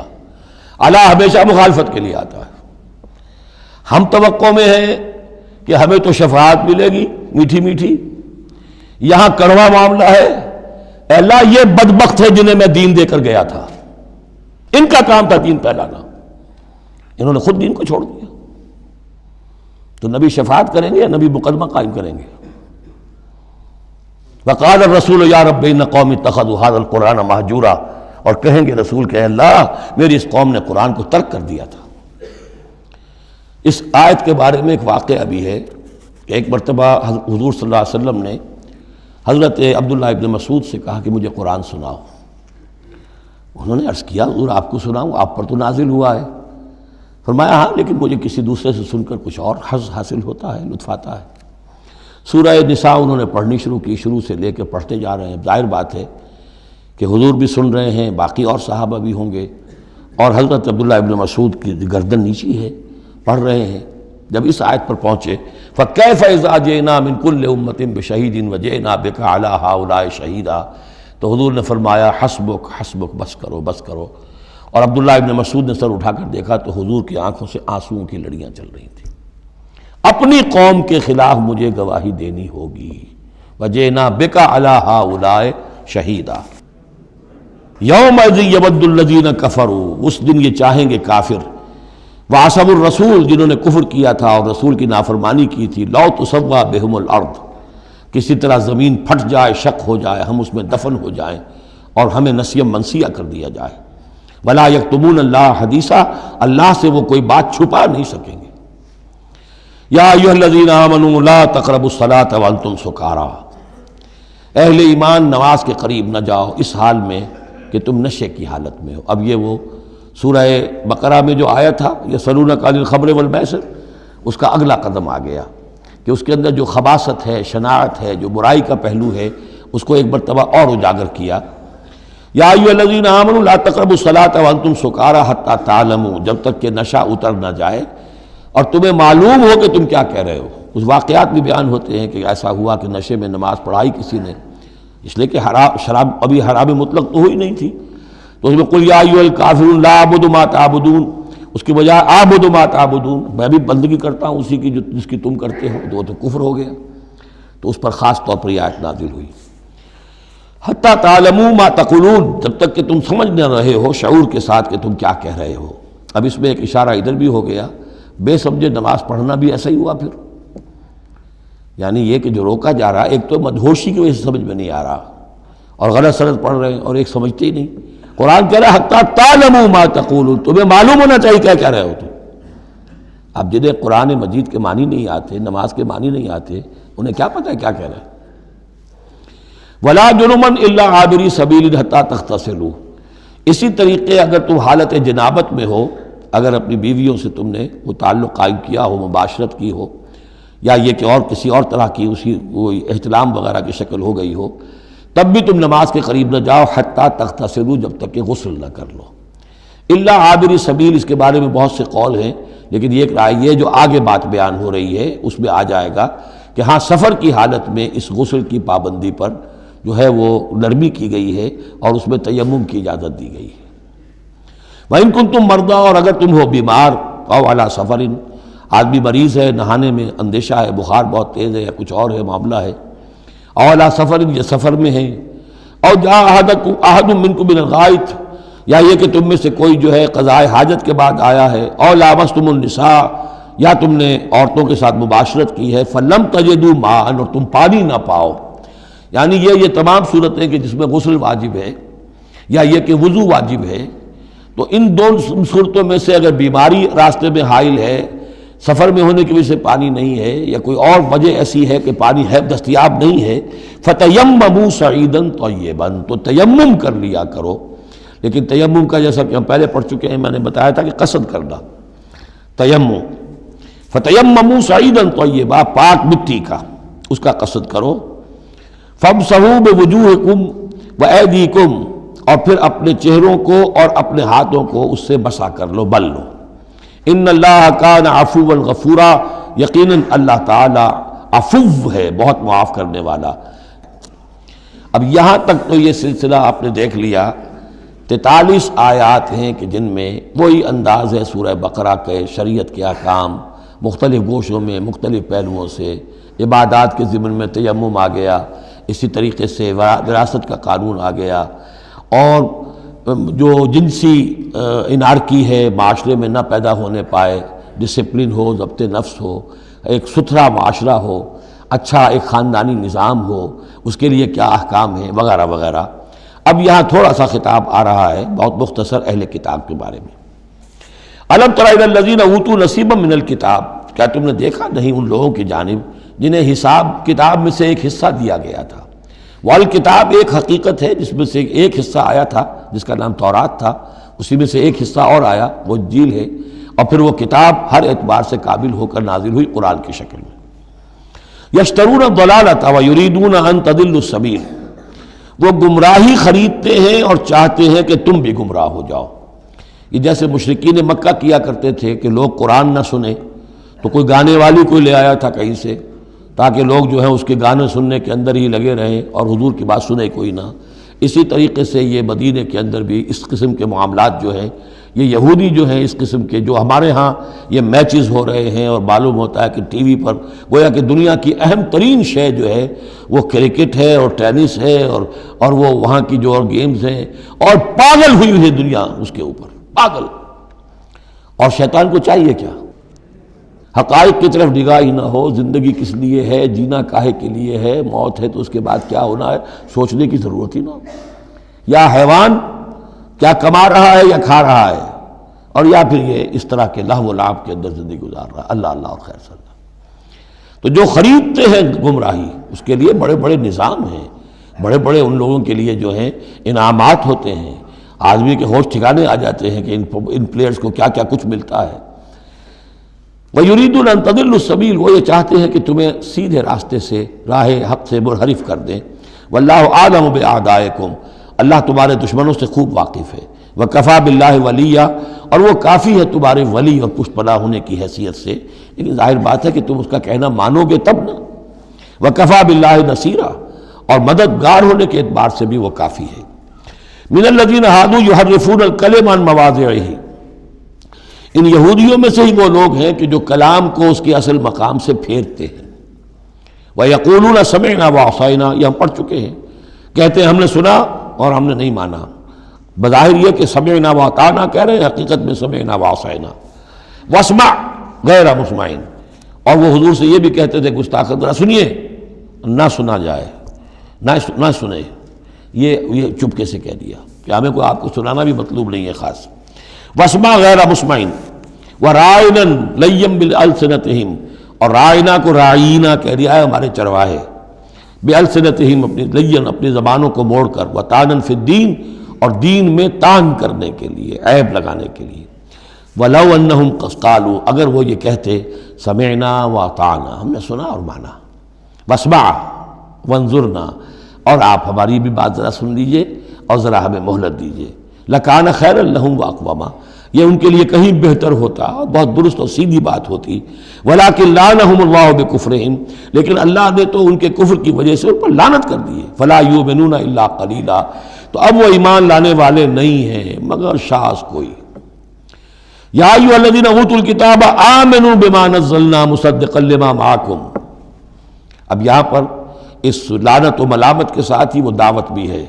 B: اعلیٰ ہمیشہ مخالفت کے لیے آتا ہے. ہم توقع میں ہیں کہ ہمیں تو شفاعت ملے گی میٹھی میٹھی، یہاں کڑوا معاملہ ہے. اے اللہ یہ بدبخت ہے جنہیں میں دین دے کر گیا تھا، ان کا کام تھا دین پھیلانا، انہوں نے خود دین کو چھوڑ دیا. تو نبی شفاعت کریں گے یا نبی مقدمہ قائم کریں گے؟ وقال الرسول یا رب ان قوم اتخذوا هذا القرآن مہجورا، اور کہیں گے رسول کہ اللہ میری اس قوم نے قرآن کو ترک کر دیا تھا. اس آیت کے بارے میں ایک واقعہ بھی ہے کہ ایک مرتبہ حضور صلی اللہ علیہ وسلم نے حضرت عبداللہ ابن مسعود سے کہا کہ مجھے قرآن سناؤ. انہوں نے عرض کیا حضور آپ کو سناؤں؟ آپ پر تو نازل ہوا ہے. فرمایا ہاں لیکن مجھے کسی دوسرے سے سن کر کچھ اور حظ حاصل ہوتا ہے، لطف آتا ہے. سورہ نساء انہوں نے پڑھنی شروع کی، شروع سے لے کے پڑھتے جا رہے ہیں. ظاہر بات ہے کہ حضور بھی سن رہے ہیں، باقی اور صحابہ بھی ہوں گے، اور حضرت عبداللہ ابن مسعود کی گردن نیچی ہے، پڑھ رہے ہیں. جب اس آیت پر پہنچے فَكَيْفَ إِذَا جِئْنَا مِن كُلِّ أُمَّةٍ بِشَهِيدٍ وَجِئْنَا بِكَ عَلَىٰ هَٰؤُلَاءِ شَهِيدًا، تو حضور نے فرمایا حسبک حسبک، بس کرو بس کرو. اور عبداللہ ابن مسعود نے سر اٹھا کر دیکھا تو حضور کی آنکھوں سے آنسوؤں کی لڑیاں چل رہی تھیں. اپنی قوم کے خلاف مجھے گواہی دینی ہوگی. وَجِئْنَا بِكَ عَلَىٰ هَٰؤُلَاءِ شَهِيدًا يَوْمَئِذٍ يَوَدُّ الَّذِينَ كَفَرُوا، اس دن یہ چاہیں گے کافر، وَعَصَوُا الرَّسُولَ جنہوں نے کفر کیا تھا اور رسول کی نافرمانی کی تھی، لَوْ تُسَوَّىٰ بِهُمُ الْأَرْضُ، کسی طرح زمین پھٹ جائے، شق ہو جائے، ہم اس میں دفن ہو جائیں اور ہمیں نسیم منسیہ کر دیا جائے. وَلَا يَكْتُمُونَ اللَّهَ حَدِيثًا، اللہ سے وہ کوئی بات چھپا نہیں سکیں گے. یا ایھا الذین آمنوا لا تقربوا الصلاۃ وانتم سکارا، اہل ایمان نماز کے قریب نہ جاؤ اس حال میں کہ تم نشے کی حالت میں ہو. اب یہ وہ سورہ بقرہ میں جو آیا تھا یسألونک عن الخمر والمیسر، اس کا اگلا قدم آ گیا کہ اس کے اندر جو خباثت ہے، شناعت ہے، جو برائی کا پہلو ہے، اس کو ایک مرتبہ اور اجاگر کیا. یا ایھا الذین آمنوا لا تقربوا الصلاۃ وانتم سکارا حتی تعلموا، جب تک کہ نشہ اتر نہ جائے اور تمہیں معلوم ہو کہ تم کیا کہہ رہے ہو. اس واقعات بھی بیان ہوتے ہیں کہ ایسا ہوا کہ نشے میں نماز پڑھائی کسی نے، اس لیے کہ شراب ابھی حرام مطلق تو ہوئی نہیں تھی، تو اس میں قل یا ایھا الکافرون لا اعبد ما تعبدون، اس کی بجائے اعبد ما تعبدون، میں بھی بندگی کرتا ہوں اسی کی جس کی تم کرتے ہو، تو وہ تو کفر ہو گیا. تو اس پر خاص طور پر یہ آیت نازل ہوئی حتی تعلموا ما تقولون، جب تک کہ تم سمجھ نہ رہے ہو شعور کے ساتھ کہ تم کیا کہہ رہے ہو. اب اس میں ایک اشارہ ادھر بھی ہو گیا، بے سمجھے نماز پڑھنا بھی ایسا ہی ہوا پھر. یعنی یہ کہ جو روکا جا رہا، ایک تو مدہوشی کی وجہ سے سمجھ میں نہیں آ رہا اور غلط سلط پڑھ رہے ہیں، اور ایک سمجھتے ہی نہیں. قرآن کہہ رہا ہے حتی تعلموا ما تقولون، تمہیں معلوم ہونا چاہیے کیا کہہ رہے ہو تم. اب جنہیں قرآن مجید کے معنی نہیں آتے، نماز کے معنی نہیں آتے، انہیں کیا پتہ ہے کیا کہہ رہے ہیں. وَلَا جُنُبًا إِلَّا عَابِرِي سَبِيلٍ حَتَّىٰ تَغْتَسِلُوا، اسی طریقے اگر تم حالت جنابت میں ہو، اگر اپنی بیویوں سے تم نے وہ تعلق قائم کیا ہو، مباشرت کی ہو، یا یہ کہ اور کسی اور طرح کی اسی وہ احتلام وغیرہ کی شکل ہو گئی ہو، تب بھی تم نماز کے قریب نہ جاؤ حتیٰ تغتسلوا، جب تک کہ غسل نہ کر لو. الا عابری سبیل، اس کے بارے میں بہت سے قول ہیں، لیکن یہ رائے یہ جو آگے بات بیان ہو رہی ہے اس میں آ جائے گا کہ ہاں سفر کی حالت میں اس غسل کی پابندی پر جو ہے وہ نرمی کی گئی ہے اور اس میں تیمم کی اجازت دی گئی ہے. وَإِن كُنتُم مَرْضَىٰ، اور اگر تم ہو بیمار، أَوْ عَلَىٰ سَفَرٍ، آدمی مریض ہے، نہانے میں اندیشہ ہے، بخار بہت تیز ہے یا کچھ اور ہے معاملہ ہے، أَوْ عَلَىٰ سَفَرٍ، یہ سفر میں ہے، أَوْ جَاءَ أَحَدٌ مِّنكُم مِّنَ الْغَائِطِ، یا یہ کہ تم میں سے کوئی جو ہے قضائے حاجت کے بعد آیا ہے، أَوْ لَامَسْتُمُ النِّسَاءَ، یا تم نے عورتوں کے ساتھ مباشرت کی ہے، فَلَمْ تَجِدُوا مَاءً، اور تم پانی نہ پاؤ. یعنی یہ تمام صورتیں کہ جس میں غسل واجب ہے یا یہ کہ وضو واجب ہے، تو ان دونوں صورتوں میں سے اگر بیماری راستے میں حائل ہے، سفر میں ہونے کی وجہ سے پانی نہیں ہے یا کوئی اور وجہ ایسی ہے کہ پانی ہے دستیاب نہیں ہے، فَتَيَمَّمُوا صَعِيدًا طَيِّبًا، تو تیمم کر لیا کرو. لیکن تیمم کا جیسا کہ ہم پہلے پڑھ چکے ہیں، میں نے بتایا تھا کہ قصد کرنا تیمم. فَتَيَمَّمُوا صَعِيدًا طَيِّبًا، پاک مٹی کا اس کا قصد کرو. فَامْسَحُوا بِوُجُوهِكُمْ وَأَيْدِيكُمْ، اور پھر اپنے چہروں کو اور اپنے ہاتھوں کو اس سے مسح کر لو، بل لو. ان اللہ کان عفوا غفورا، یقیناً اللہ تعالی عفو ہے، بہت معاف کرنے والا. اب یہاں تک تو یہ سلسلہ آپ نے دیکھ لیا. 43 آیات ہیں کہ جن میں وہی انداز ہے سورہ بقرہ کے، شریعت کے احکام مختلف گوشوں میں مختلف پہلوؤں سے. عبادات کے ضمن میں تیمم آ گیا، اسی طریقے سے وراثت کا قانون آ گیا، اور جو جنسی انارکی ہے معاشرے میں نہ پیدا ہونے پائے، ڈسپلن ہو، ضبط نفس ہو، ایک ستھرا معاشرہ ہو، اچھا ایک خاندانی نظام ہو، اس کے لیے کیا احکام ہیں وغیرہ وغیرہ. اب یہاں تھوڑا سا خطاب آ رہا ہے بہت مختصر اہل کتاب کے بارے میں. الم تر الی الذین اوتوا نصیبا من الکتاب، کیا تم نے دیکھا نہیں ان لوگوں کی جانب جنہیں حساب کتاب میں سے ایک حصہ دیا گیا تھا. والکتاب ایک حقیقت ہے جس میں سے ایک حصہ آیا تھا جس کا نام تورات تھا، اسی میں سے ایک حصہ اور آیا وہ انجیل ہے، اور پھر وہ کتاب ہر اعتبار سے قابل ہو کر نازل ہوئی قرآن کی شکل میں. یشترون الضلالۃ ویریدون ان تضلوا السبیل، وہ گمراہی خریدتے ہیں اور چاہتے ہیں کہ تم بھی گمراہ ہو جاؤ. یہ جیسے مشرکین مکہ کیا کرتے تھے کہ لوگ قرآن نہ سنیں تو کوئی گانے والی کوئی لے آیا تھا کہیں سے، تاکہ لوگ جو ہیں اس کے گانے سننے کے اندر ہی لگے رہیں اور حضور کی بات سنے کوئی نہ. اسی طریقے سے یہ مدینے کے اندر بھی اس قسم کے معاملات جو ہیں، یہ یہودی جو ہیں اس قسم کے، جو ہمارے ہاں یہ میچز ہو رہے ہیں اور معلوم ہوتا ہے کہ ٹی وی پر گویا کہ دنیا کی اہم ترین شے جو ہے وہ کرکٹ ہے اور ٹینس ہے اور وہ وہاں کی جو اور گیمز ہیں، اور پاگل ہوئی ہے دنیا اس کے اوپر، پاگل. اور شیطان کو چاہیے کیا؟ حقائق کی طرف نگاہ ہی نہ ہو. زندگی کس لیے ہے، جینا کاہے کے لیے ہے، موت ہے تو اس کے بعد کیا ہونا ہے، سوچنے کی ضرورت ہی نہ ہو. یا حیوان کیا کما رہا ہے یا کھا رہا ہے، اور یا پھر یہ اس طرح کے لہو و لعب کے اندر زندگی گزار رہا ہے. اللہ اللہ اور خیر صلی اللہ. تو جو خریدتے ہیں گمراہی، اس کے لیے بڑے بڑے نظام ہیں، بڑے بڑے ان لوگوں کے لیے جو ہیں انعامات ہوتے ہیں. آدمی کے ہوش ٹھکانے آ جاتے ہیں کہ ان پلیئرز کو کیا کیا کچھ ملتا ہے. وَيُرِيدُونَ أَن تَضِلُّوا السَّبِيلَ، وہ یہ چاہتے ہیں کہ تمہیں سیدھے راستے سے، راہ حق سے منحرف کر دیں. وَاللَّهُ أَعْلَمُ بِأَعْدَائِكُمْ، اللہ تمہارے دشمنوں سے خوب واقف ہے. وَكَفَى بِاللَّهِ وَلِيًّا، اور وہ کافی ہے تمہارے ولی اور پشت پناہ ہونے کی حیثیت سے. لیکن ظاہر بات ہے کہ تم اس کا کہنا مانو گے تب نا. وَكَفَى بِاللَّهِ نَصِيرًا، اور مددگار ہونے کے اعتبار سے بھی وہ کافی ہے. مِنَ الَّذِينَ هَادُوا يُحَرِّفُونَ الْكَلِمَ عَن مَّوَاضِعِهِ، ان یہودیوں میں سے ہی وہ لوگ ہیں کہ جو کلام کو اس کے اصل مقام سے پھیرتے ہیں. وَيَقُولُونَ سَمِعْنَا وَعَصَيْنَا، یہ ہم پڑھ چکے ہیں، کہتے ہیں ہم نے سنا اور ہم نے نہیں مانا. بظاہر یہ کہ سمعنا وَأَطَعْنَا کہہ رہے ہیں، حقیقت میں سمعنا وَعَصَيْنَا. وَاسْمَعْ غَيْرَ مُسْمَعٍ، اور وہ حضور سے یہ بھی کہتے تھے گستاخ ذرا سنیے، نہ سنا جائے، نہ سنے. یہ چپکے سے کہہ دیا کہ ہمیں کوئی آپ کو سنانا بھی مطلوب نہیں ہے خاص. وَاسْمَعْ غَيْرَ مُسْمَعٍ وَرَاعِنًا لَيًّا بِأَلْسِنَتِهِمْ، اور رائنا کو رائینا کہہ دیا ہے ہمارے چرواہے. بِأَلْسِنَتِهِمْ، اپنی لین اپنی زبانوں کو موڑ کر. وَطَعْنًا فِي الدِّينِ، اور دین میں طعن کرنے کے لیے، عیب لگانے کے لیے. وَلَوْ أَنَّهُمْ قَالُوا، اگر وہ یہ کہتے سمعنا وَأَطَعْنَا، ہم نے سنا اور مانا. وَاسْمَعْ وَانظُرْنَا، اور آپ ہماری بھی بات ذرا سن لیجئے اور ذرا ہمیں مہلت دیجئے. لَكَانَ خَيْرًا لَهُمْ وَأَقْوَمَ، یہ ان کے لیے کہیں بہتر ہوتا، بہت درست اور سیدھی بات ہوتی. وَلَكِنْ لَعَنَهُمُ اللَّهُ بِكُفْرِهِمْ، لیکن اللہ نے تو ان کے کفر کی وجہ سے ان پر لعنت کر دی ہے. فَلَا يُؤْمِنُونَ إِلَّا قَلِيلًا، تو اب وہ ایمان لانے والے نہیں ہیں مگر شاذ کوئی. یا ایھا الذین اوتوا الکتاب آمنوا بما نزلنا مصدقا لما معکم، اب یہاں پر اس لعنت و ملامت کے ساتھ ہی وہ دعوت بھی ہے.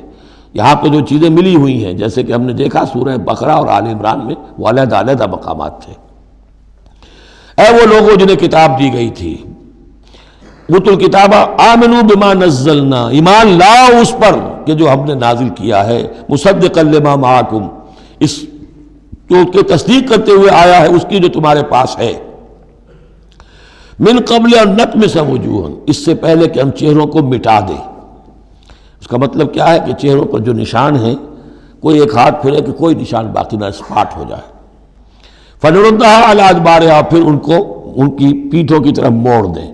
B: یہاں پہ جو چیزیں ملی ہوئی ہیں جیسے کہ ہم نے دیکھا سورہ بقرہ اور آل عمران میں وہ علیحدہ علیحدہ مقامات تھے. اے وہ لوگوں جنہیں کتاب دی گئی تھی، اوتوا الکتاب آمنوا بما نزلنا، ایمان لاؤ اس پر کہ جو ہم نے نازل کیا ہے. مصدقا لما معکم، اس جو کہ تصدیق کرتے ہوئے آیا ہے اس کی جو تمہارے پاس ہے. من قبل ان نطمس وجوہا، اس سے پہلے کہ ہم چہروں کو مٹا دیں۔ اس کا مطلب کیا ہے کہ چہروں پر جو نشان ہیں کوئی ایک ہاتھ پھرے کہ کوئی نشان باقی نہ، اسپاٹ ہو جائے۔ فنردھا علی ادبارہا، پھر ان کو ان کی پیٹھوں کی طرف موڑ دیں،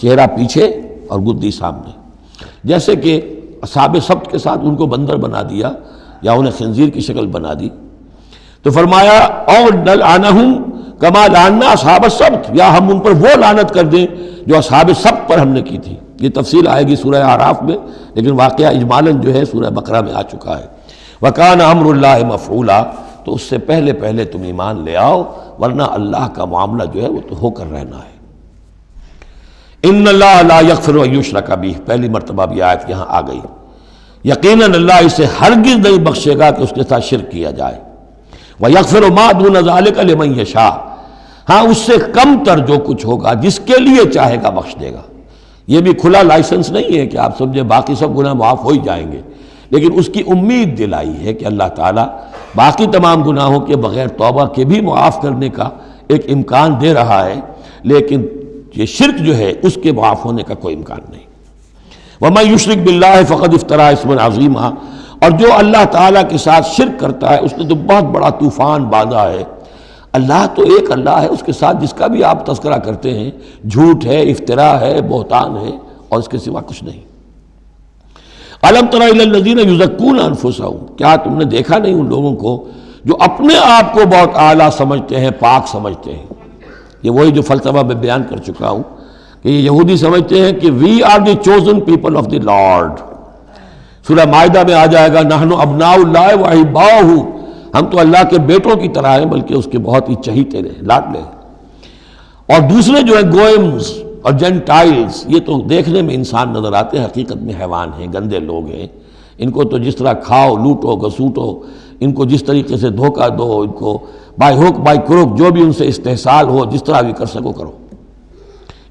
B: چہرہ پیچھے اور گدی سامنے۔ جیسے کہ اصحاب سبت کے ساتھ ان کو بندر بنا دیا یا انہیں خنزیر کی شکل بنا دی، تو فرمایا او نلعنہم کما لعنا اصحاب السبت، یا ہم ان پر وہ لعنت کر دیں جو اصحاب سبت پر ہم نے کی تھی۔ یہ تفصیل آئے گی سورہ اعراف میں، لیکن واقعہ اجمالاً جو ہے سورہ بقرہ میں آ چکا ہے۔ وَكَانَ أَمْرُ اللَّهِ مَفْعُولًا، تو اس سے پہلے پہلے تم ایمان لے آؤ، ورنہ اللہ کا معاملہ جو ہے وہ تو ہو کر رہنا ہے۔ ان اللہ لا یغفر ان یشرک بہ، پہلی مرتبہ بھی آیت یہاں آ گئی۔ یقیناً اللہ اسے ہرگز نہیں بخشے گا کہ اس کے ساتھ شرک کیا جائے۔ وَيَغْفِرُ مَا دُونَ ذَلِكَ لِمَن يَشَاءُ، ہاں اس سے کم تر جو کچھ ہوگا جس کے لیے چاہے گا بخش دے گا۔ یہ بھی کھلا لائسنس نہیں ہے کہ آپ سمجھے باقی سب گناہ معاف ہو ہی جائیں گے، لیکن اس کی امید دلائی ہے کہ اللہ تعالیٰ باقی تمام گناہوں کے بغیر توبہ کے بھی معاف کرنے کا ایک امکان دے رہا ہے، لیکن یہ شرک جو ہے اس کے معاف ہونے کا کوئی امکان نہیں۔ وَمَن يُشْرِكْ بِاللَّهِ فَقَدِ افْتَرَىٰ اِثْمًا عَظِيمًا، اور جو اللہ تعالیٰ کے ساتھ شرک کرتا ہے اس نے تو بہت بڑا طوفان باندھا ہے۔ اللہ تو ایک اللہ ہے، اس کے ساتھ جس کا بھی آپ تذکرہ کرتے ہیں جھوٹ ہے، افتراء ہے، بہتان ہے، اور اس کے سوا کچھ نہیں۔ أَلَمْ تَرَ إِلَى الَّذِينَ يُزَكُّونَ أَنفُسَهُمْ، کیا تم نے دیکھا نہیں ان لوگوں کو جو اپنے آپ کو بہت اعلیٰ سمجھتے ہیں، پاک سمجھتے ہیں۔ یہ وہی جو فلسفہ میں بیان کر چکا ہوں کہ یہ یہودی سمجھتے ہیں کہ we are the chosen people of the lord. سورہ مائدہ میں آ جائے گا نحن ابناء اللہ واحباؤہ، ہم تو اللہ کے بیٹوں کی طرح ہیں، بلکہ اس کے بہت ہی چہیتے ہیں، لاڈلے ہیں۔ اور دوسرے جو ہیں گوئمز اور جینٹائلز، یہ تو دیکھنے میں انسان نظر آتے ہیں، حقیقت میں حیوان ہیں، گندے لوگ ہیں۔ ان کو تو جس طرح کھاؤ، لوٹو، گسوٹو، ان کو جس طریقے سے دھوکہ دو، ان کو بائی ہوک بائی کروک جو بھی ان سے استحصال ہو، جس طرح بھی کر سکو کرو۔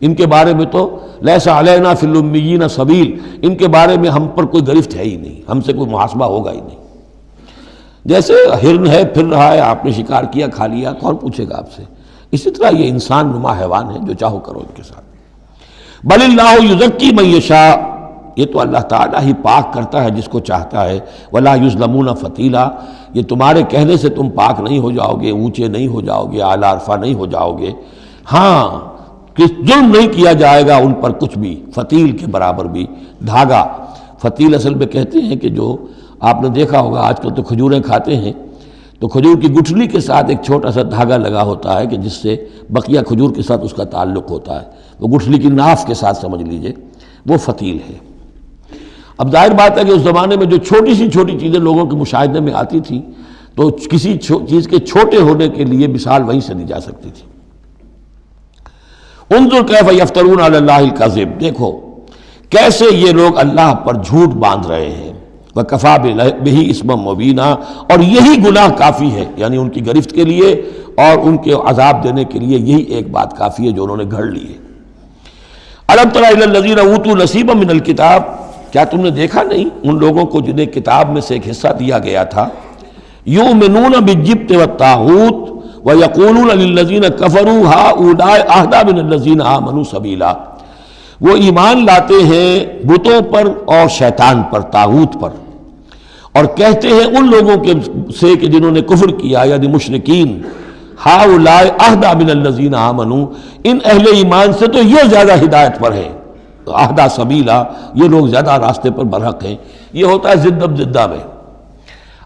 B: ان کے بارے میں تو لیس علینا فی الامیین سبیل، ان کے بارے میں ہم پر کوئی گرفت ہے ہی نہیں، ہم سے کوئی محاسبہ ہوگا ہی نہیں۔ جیسے ہرن ہے، پھر رہا ہے، آپ نے شکار کیا، کھا لیا، کون پوچھے گا آپ سے؟ اسی طرح یہ انسان نما حیوان ہے، جو چاہو کرو ان کے ساتھ۔ بل اللہ یزکی من یشاء، یہ تو اللہ تعالیٰ ہی پاک کرتا ہے جس کو چاہتا ہے۔ ولا یظلمون فتیلا، یہ تمہارے کہنے سے تم پاک نہیں ہو جاؤ گے، اونچے نہیں ہو جاؤ گے، اعلیٰ عرفہ نہیں ہو جاؤ گے۔ ہاں کہ ظلم نہیں کیا جائے گا ان پر کچھ بھی، فتیل کے برابر بھی۔ دھاگا، فتیل اصل میں کہتے ہیں کہ جو آپ نے دیکھا ہوگا آج کل تو کھجوریں کھاتے ہیں تو کھجور کی گٹھلی کے ساتھ ایک چھوٹا سا دھاگا لگا ہوتا ہے کہ جس سے بقیہ کھجور کے ساتھ اس کا تعلق ہوتا ہے، وہ گٹھلی کی ناف کے ساتھ سمجھ لیجئے، وہ فتیل ہے۔ اب ظاہر بات ہے کہ اس زمانے میں جو چھوٹی سی چھوٹی چیزیں لوگوں کے مشاہدے میں آتی تھیں تو کسی چیز کے چھوٹے ہونے کے لیے مثال وہیں سے دی جا سکتی تھی۔ انظر کیف یفترون علی اللہ الکذب، دیکھو کیسے یہ لوگ اللہ پر جھوٹ باندھ رہے ہیں۔ وَكَفَىٰ بِهِ اسما مبینا، اور یہی گناہ کافی ہے، یعنی ان کی گرفت کے لیے اور ان کے عذاب دینے کے لیے یہی ایک بات کافی ہے جو انہوں نے گھڑ لی ہے۔ أَلَمْ تَرَ إِلَى الَّذِينَ أُوتُوا نَصِيبًا مِنَ الْكِتَابِ، کیا تم نے دیکھا نہیں ان لوگوں کو جنہیں کتاب میں سے ایک حصہ دیا گیا تھا؟ يُؤْمِنُونَ بِالجِّبْتِ وَالطَّاغُوتِ وَيَقُولُونَ لِلَّذِينَ كَفَرُوا هَٰؤُلَاءِ أَهْدَىٰ مِنَ الَّذِينَ آمَنُوا سَبِيلًا، وہ ایمان لاتے ہیں بتوں پر اور شیطان پر، طاغوت پر، اور کہتے ہیں ان لوگوں کے سے کہ جنہوں نے کفر کیا، یعنی مشرکین، ہؤلاء اہدیٰ من الذین آمنوا، ان اہل ایمان سے تو یہ زیادہ ہدایت پر ہیں، اہدیٰ سبیلا، یہ لوگ زیادہ راستے پر برحق ہیں۔ یہ ہوتا ہے زدہ زدہ میں۔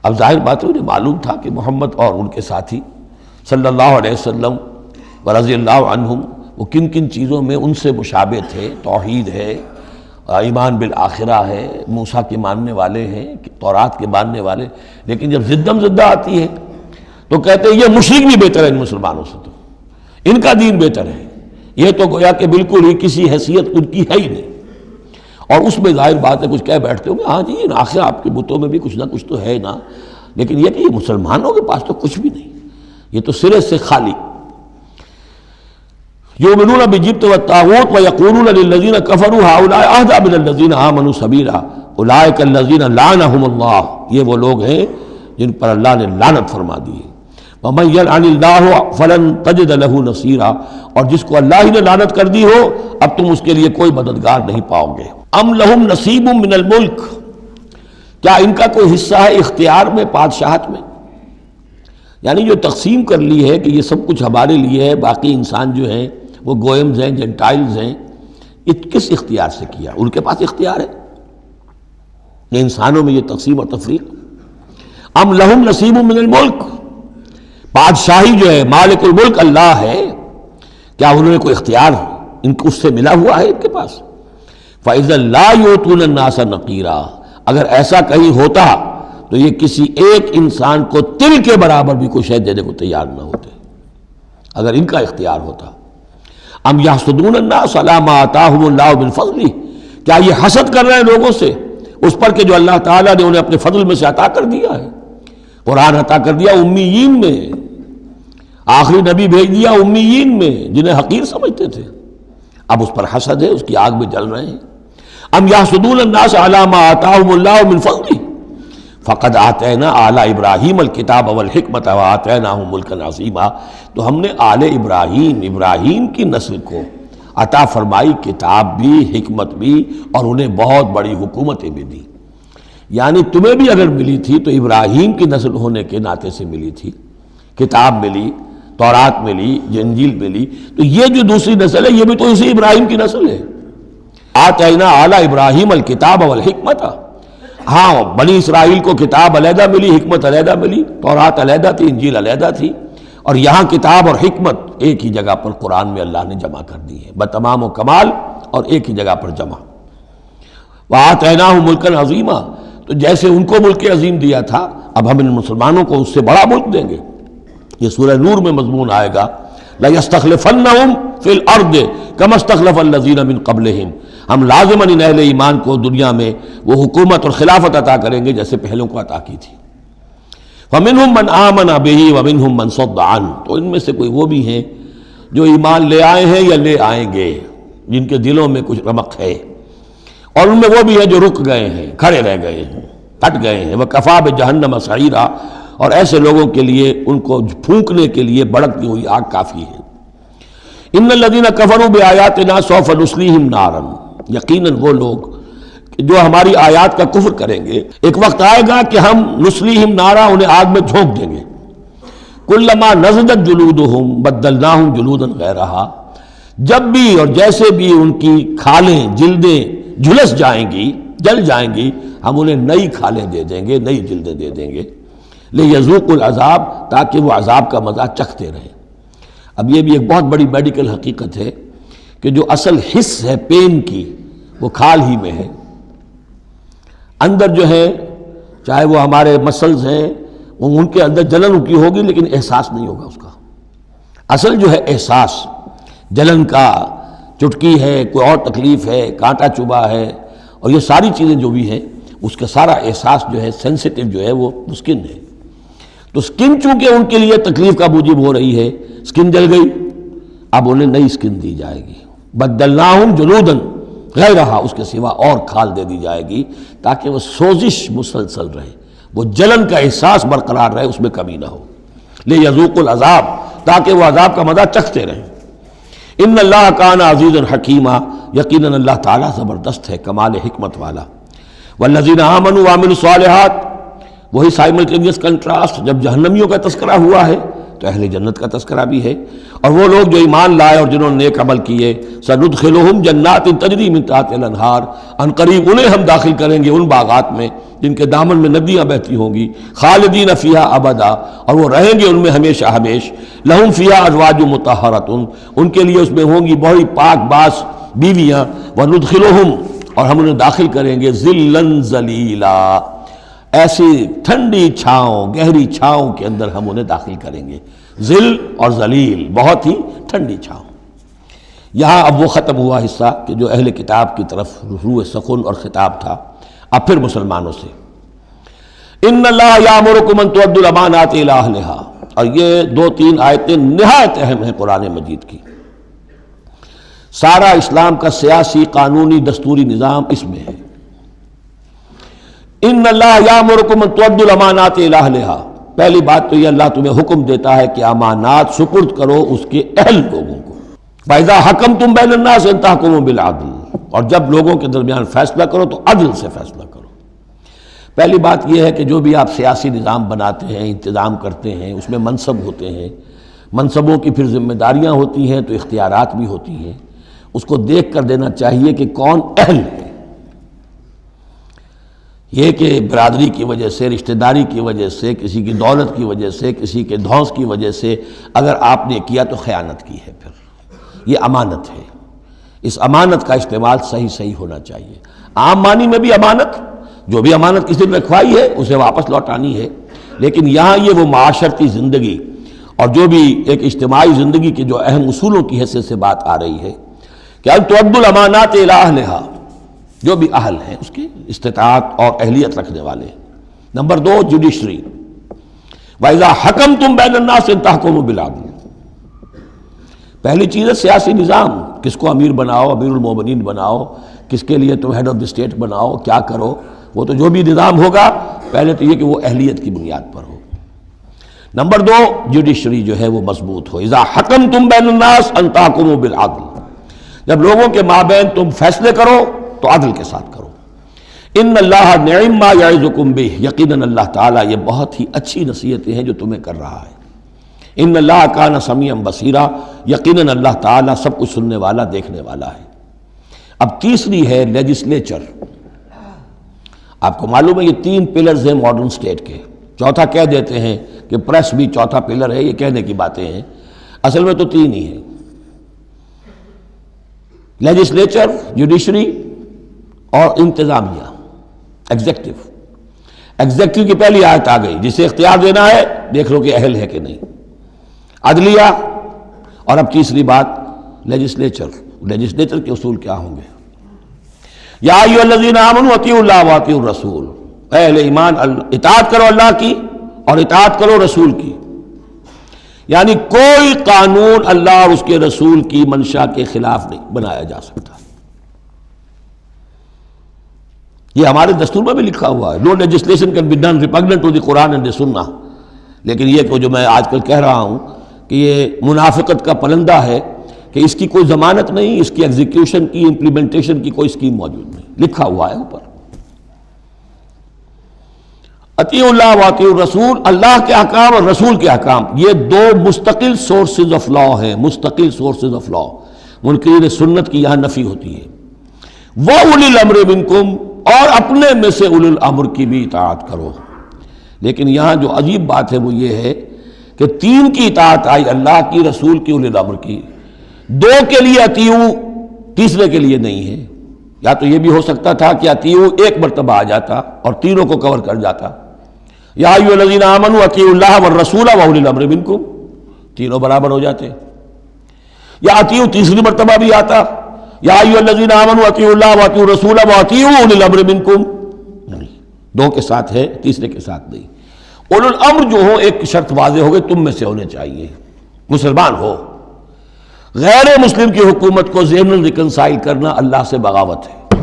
B: اب ظاہر بات ہے انہیں معلوم تھا کہ محمد اور ان کے ساتھی صلی اللہ علیہ وسلم ورضی اللہ عنہم وہ کن کن چیزوں میں ان سے مشابہ تھے، توحید ہے، ایمان بالآخرہ ہے، موسیٰ کے ماننے والے ہیں، تورات کے ماننے والے، لیکن جب زدم زدہ آتی ہے تو کہتے ہیں یہ مشرک بھی بہتر ہے ان مسلمانوں سے، تو ان کا دین بہتر ہے، یہ تو گویا کہ بالکل ہی کسی حیثیت ان کی ہے ہی نہیں۔ اور اس میں ظاہر بات ہے کچھ کہہ بیٹھتے ہوں گے ہاں جی آخر آپ کے بتوں میں بھی کچھ نہ کچھ تو ہے نا، لیکن یہ کہ یہ مسلمانوں کے پاس تو کچھ بھی نہیں، یہ تو سرے سے خالی۔ یؤمنون بالجبت والطاغوت ویقولون للذین کفروا ہؤلاء اہدیٰ من الذین آمنوا سبیلا اولئک الذین لعنہم اللہ، یہ وہ لوگ ہیں جن پر اللہ نے لعنت فرما دی ہے۔ وَمَن يَلْعَنِ اللَّهُ فَلَن تَجِدَ لَهُ نَصِيرًا، اور جس کو اللہ ہی نے لعنت کر دی ہو اب تم اس کے لیے کوئی مددگار نہیں پاؤ گے۔ ام لہم نصیب من الملک، کیا ان کا کوئی حصہ ہے اختیار میں، بادشاہت میں؟ یعنی جو تقسیم کر لی ہے کہ یہ سب کچھ ہمارے لیے ہے، باقی انسان جو ہیں وہ گوئمز ہیں، جنٹائلز ہیں، یہ کس اختیار سے کیا؟ ان کے پاس اختیار ہے یہ انسانوں میں یہ تقسیم اور تفریق۔ ام لہم نصیب من الملک، بادشاہی جو ہے، مالک الملک اللہ ہے، کیا انہوں نے کوئی اختیار ان کو اس سے ملا ہوا ہے ان کے پاس؟ فَإِذَا لَا يُؤْتُونَ النَّاسَ نَقِيرًا، اگر ایسا کہیں ہوتا تو یہ کسی ایک انسان کو تل کے برابر بھی کوئی شے دینے کو تیار نہ ہوتے اگر ان کا اختیار ہوتا۔ ام یحسدون الناس علی ما آتاہم اللہ من فضلہ، کیا یہ حسد کر رہے ہیں لوگوں سے اس پر کہ جو اللہ تعالیٰ نے انہیں اپنے فضل میں سے عطا کر دیا ہے؟ قرآن عطا کر دیا امیین میں، آخری نبی بھیج دیا امیین میں جنہیں حقیر سمجھتے تھے، اب اس پر حسد ہے، اس کی آگ میں جل رہے ہیں۔ ام یحسدون الناس علی ما آتاہم اللہ من فضلہ فقد آتینا آل ابراہیم الکتاب والحکمت وآتیناہم ملکا عظیما، تو ہم نے آل ابراہیم کی نسل کو عطا فرمائی کتاب بھی، حکمت بھی، اور انہیں بہت بڑی حکومتیں بھی دی۔ یعنی تمہیں بھی اگر ملی تھی تو ابراہیم کی نسل ہونے کے ناطے سے ملی تھی، کتاب ملی، تورات ملی، انجیل ملی، تو یہ جو دوسری نسل ہے یہ بھی تو اسی ابراہیم کی نسل ہے۔ آتینا آل ابراہیم الکتاب والحکمت، ہاں بنی اسرائیل کو کتاب علیحدہ ملی، حکمت علیحدہ ملی، تورات علیحدہ تھی، انجیل علیحدہ تھی، اور یہاں کتاب اور حکمت ایک ہی جگہ پر قرآن میں اللہ نے جمع کر دی ہے بتمام و کمال، اور ایک ہی جگہ پر جمع۔ وَآتَيْنَاهُ مُلْكًا عَظِيمًا، تو جیسے ان کو ملک عظیم دیا تھا اب ہم ان مسلمانوں کو اس سے بڑا ملک دیں گے۔ یہ سورہ نور میں مضمون آئے گا، لَيَسْتَخْلِفَنَّهُمْ فِي الْأَرْضِ كَمَا اسْتَخْلَفَ الَّذِينَ مِن قَبْلِهِمْ، ہم لازماً ان اہل ایمان کو دنیا میں وہ حکومت اور خلافت عطا کریں گے جیسے پہلوں کو عطا کی تھی۔ فَمِنْهُمْ مَنْ آمَنَ بِهِ وَمِنْهُمْ مَنْ صَدَّ عَنْهُ، تو ان میں سے کوئی وہ بھی ہیں جو ایمان لے آئے ہیں یا لے آئیں گے، جن کے دلوں میں کچھ رمق ہے، اور ان میں وہ بھی ہیں جو رک گئے ہیں، کھڑے رہ گئے ہیں، ہٹ گئے ہیں۔ وَكَفَىٰ بِجَهَنَّمَ سَعِيرًا، اور ایسے لوگوں کے لیے ان کو پھونکنے کے لیے بڑکتی ہوئی آگ کافی ہے۔ ان الذین کفروا بآیاتنا سوف نصلیہم نارا، یقیناً وہ لوگ جو ہماری آیات کا کفر کریں گے ایک وقت آئے گا کہ ہم نصلیہم نارا، انہیں آگ میں جھونک دیں گے۔ کلما نضجت جلودہم بدلناہم جلودا غیرہا، جب بھی اور جیسے بھی ان کی کھالیں، جلدیں جھلس جائیں گی، جل جائیں گی، ہم انہیں نئی کھالیں دے دیں گے، نئی جلدیں دے دیں گے، لیذوقوا العذاب، تاکہ وہ عذاب کا مزہ چکھتے رہیں۔ اب یہ بھی ایک بہت بڑی میڈیکل حقیقت ہے کہ جو اصل حس ہے پین کی وہ کھال ہی میں ہے، اندر جو ہے چاہے وہ ہمارے مسلز ہیں ان کے اندر جلن کی ہوگی لیکن احساس نہیں ہوگا اس کا۔ اصل جو ہے احساس جلن کا، چٹکی ہے، کوئی اور تکلیف ہے، کانٹا چبھا ہے، اور یہ ساری چیزیں جو بھی ہیں اس کا سارا احساس جو ہے سینسیٹیو جو ہے وہ سکن ہے۔ تو سکن چونکہ ان کے لیے تکلیف کا موجب ہو رہی ہے، سکن جل گئی، اب انہیں نئی سکن دی جائے گی۔ بدلناہم جلودا غیرہا، اس کے سوا اور کھال دے دی جائے گی تاکہ وہ سوزش مسلسل رہے، وہ جلن کا احساس برقرار رہے، اس میں کمی نہ ہو۔ لیذوقوا العذاب، تاکہ وہ عذاب کا مزہ چکھتے رہیں۔ ان اللہ کان عزیزا حکیما، یقیناً اللہ تعالیٰ زبردست ہے، کمال حکمت والا۔ والذین آمنوا وعملوا الصالحات، وہی سائملٹینیس کنٹراسٹ، جب جہنمیوں کا تذکرہ ہوا ہے تو اہل جنت کا تذکرہ بھی ہے، اور وہ لوگ جو ایمان لائے اور جنہوں نے نیک عمل کیے، سندخلہم جنات تجری من تحتہا الانہار، ان قریب انہیں ہم داخل کریں گے ان باغات میں جن کے دامن میں ندیاں بہتی ہوں گی، خالدین فیہا ابدا، اور وہ رہیں گے ان میں ہمیشہ ہمیش، لہم فیہا ازواج مطہرۃ، ان کے لیے اس میں ہوں گی بڑی پاک باز بیویاں، وندخلہم، اور ہم انہیں داخل کریں گے ظلا ظلیلا، ایسی ٹھنڈی چھاؤں، گہری چھاؤں کے اندر ہم انہیں داخل کریں گے۔ ظل اور ذلیل، بہت ہی ٹھنڈی چھاؤں۔ یہاں اب وہ ختم ہوا حصہ کہ جو اہل کتاب کی طرف روح سخن اور خطاب تھا، اب پھر مسلمانوں سے۔ ان اللہ یامرکم ان تؤدوا الامانات الی اہلہا، اور یہ دو تین آیتیں نہایت اہم ہیں قرآن مجید کی۔ سارا اسلام کا سیاسی، قانونی، دستوری نظام اس میں ہے۔ ان اللہ یامرکم ان تؤدوا الامانات الی اہلہا، پہلی بات تو یہ اللہ تمہیں حکم دیتا ہے کہ امانات سپرد کرو اس کے اہل لوگوں کو. فَإِذَا حَكَمْتُمْ بَيْنَ النَّاسِ أَن تَحْكُمُوا بِالْعَدْلِ، اور جب لوگوں کے درمیان فیصلہ کرو تو عدل سے فیصلہ کرو. پہلی بات یہ ہے کہ جو بھی آپ سیاسی نظام بناتے ہیں، انتظام کرتے ہیں، اس میں منصب ہوتے ہیں، منصبوں کی پھر ذمہ داریاں ہوتی ہیں تو اختیارات بھی ہوتی ہیں. اس کو دیکھ کر دینا چاہیے کہ کون اہل ہے. یہ کہ برادری کی وجہ سے، رشتہ داری کی وجہ سے، کسی کی دولت کی وجہ سے، کسی کے دھونس کی وجہ سے اگر آپ نے کیا تو خیانت کی ہے. پھر یہ امانت ہے، اس امانت کا استعمال صحیح ہونا چاہیے. عام معنی میں بھی امانت، جو بھی امانت کسی نے رکھوائی ہے اسے واپس لوٹانی ہے. لیکن یہاں یہ وہ معاشرتی زندگی اور جو بھی ایک اجتماعی زندگی کے جو اہم اصولوں کی حیثیت سے بات آ رہی ہے کہ ان تؤدوا الامانات الی اہلھا، جو بھی اہل ہیں اس کے استطاعت اور اہلیت رکھنے والے. نمبر 2 جوڈیشری، وَإِذَا حَكَمْتُمْ بَيْنَ النَّاسِ أَن تَحْكُمُوا بِالْعَدْلِ. پہلی چیز ہے سیاسی نظام، کس کو امیر بناؤ، امیر المومنین بناؤ، کس کے لیے تم ہیڈ آف دی اسٹیٹ بناؤ، کیا کرو. وہ تو جو بھی نظام ہوگا پہلے تو یہ کہ وہ اہلیت کی بنیاد پر ہو. نمبر 2 جوڈیشری جو ہے وہ مضبوط ہو. اذا حکمتم بین الناس ان تحکموا بالعدل، جب لوگوں کے مابین تم فیصلے کرو تو عدل کے ساتھ کرو. ان اللہ نعم ما یعظکم بہ، یقیناً اللہ تعالیٰ یہ بہت ہی اچھی نصیحتیں ہیں جو تمہیں کر رہا ہے. ان اللہ کان سمیعا بصیرا، یقیناً اللہ تعالیٰ سب کچھ سننے والا، دیکھنے والا ہے. اب تیسری ہے لیجسلیچر. آپ کو معلوم ہے یہ 3 پلرز ہیں ماڈرن اسٹیٹ کے. چوتھا کہہ دیتے ہیں کہ پریس بھی چوتھا پلر ہے، یہ کہنے کی باتیں ہیں، اصل میں تو 3 ہی ہیں: لیجسلیچر، جوڈیشری اور انتظامیہ، ایگزیکٹو. ایگزیکٹو کی پہلی آیت آ گئی، جسے اختیار دینا ہے دیکھ لو کہ اہل ہے کہ نہیں. عدلیہ، اور اب تیسری بات لیجسلیچر. لیجسلیچر کے اصول کیا ہوں گے؟ یا ایھا الذین آمنوا اطیعوا اللہ واطیعوا الرسول، اے اہل ایمان اطاعت کرو اللہ کی اور اطاعت کرو رسول کی. یعنی کوئی قانون اللہ اور اس کے رسول کی منشا کے خلاف نہیں بنایا جا سکتا. یہ ہمارے دستور میں بھی لکھا ہوا ہے، no legislation can be done repugnant to the Quran and the sunnah. لیکن یہ کہ جو میں آج کل کہہ رہا ہوں کہ یہ منافقت کا پلندہ ہے کہ اس کی کوئی ضمانت نہیں، اس کی ایگزیکیوشن کی، امپلیمنٹیشن کی کوئی اسکیم موجود نہیں. لکھا ہوا ہے اوپر. اطیعوا اللہ واطیعوا الرسول، اللہ کے احکام اور رسول کے احکام، یہ 2 مستقل سورسز آف لا ہیں، مستقل سورسز آف لا. منکرین سنت کی یہاں نفی ہوتی ہے. وَأُولِي الْأَمْرِ مِنْكُمْ، اور اپنے میں سے اولو الامر کی بھی اطاعت کرو. لیکن یہاں جو عجیب بات ہے وہ یہ ہے کہ 3 کی اطاعت آئی، اللہ کی، رسول کی، اولی الامر کی. 2 کے لیے اطیعوا، تیسرے کے لیے نہیں ہے. یا تو یہ بھی ہو سکتا تھا کہ اطیعوا 1 مرتبہ آ جاتا اور تینوں کو کور کر جاتا. یا ایھا الذین آمنوا اطیعوا اللہ والرسول واولی الامر منکم، تینوں برابر ہو جاتے. یا اطیعوا تیسری مرتبہ بھی آتا، یا ایھا الذین آمنوا اطیعوا اللہ واطیعوا الرسول واطیعوا اولی الامر منکم. نہیں، 2 کے ساتھ ہے، تیسرے کے ساتھ نہیں. اولو الامر جو ہو ایک شرط واضح ہو گئی، تم میں سے ہونے چاہیے، مسلمان ہو. غیر مسلم کی حکومت کو ذہناً ریکنسائل کرنا اللہ سے بغاوت ہے.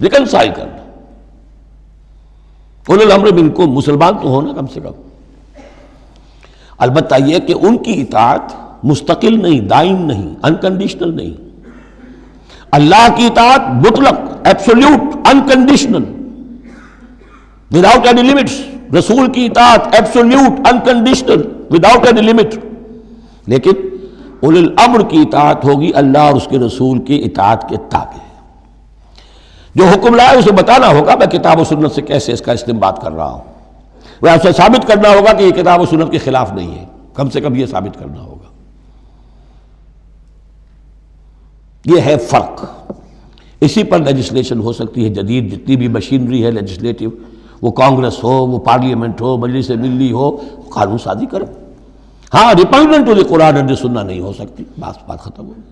B: ریکنسائل کرنا. اولو الامر منکم، مسلمان تو ہونا کم سے کم. البتہ یہ کہ ان کی اطاعت مستقل نہیں، دائم نہیں، انکنڈیشنل نہیں. اللہ کی اطاعت مطلق، absolute, unconditional, without any limits. رسول کی اطاعت absolute, unconditional, without any limit. لیکن اولی الامر کی اطاعت ہوگی اللہ اور اس کے رسول کی اطاعت کے تابع. جو حکم لائے اسے بتانا ہوگا میں کتاب و سنت سے کیسے اس کا استنباط کر رہا ہوں. وہ اسے ثابت کرنا ہوگا کہ یہ کتاب و سنت کے خلاف نہیں ہے، کم سے کم یہ ثابت کرنا ہوگا. یہ ہے فرق. اسی پر لیجسلیشن ہو سکتی ہے جدید، جتنی بھی مشینری ہے لیجسلیٹو، وہ کانگریس ہو، وہ پارلیمنٹ ہو، مجلس ملی ہو، قانون سازی کرے. ہاں ریپگننٹ ٹو دی قرآن اینڈ سنہ نہیں ہو سکتی، بات ختم ہو گئی.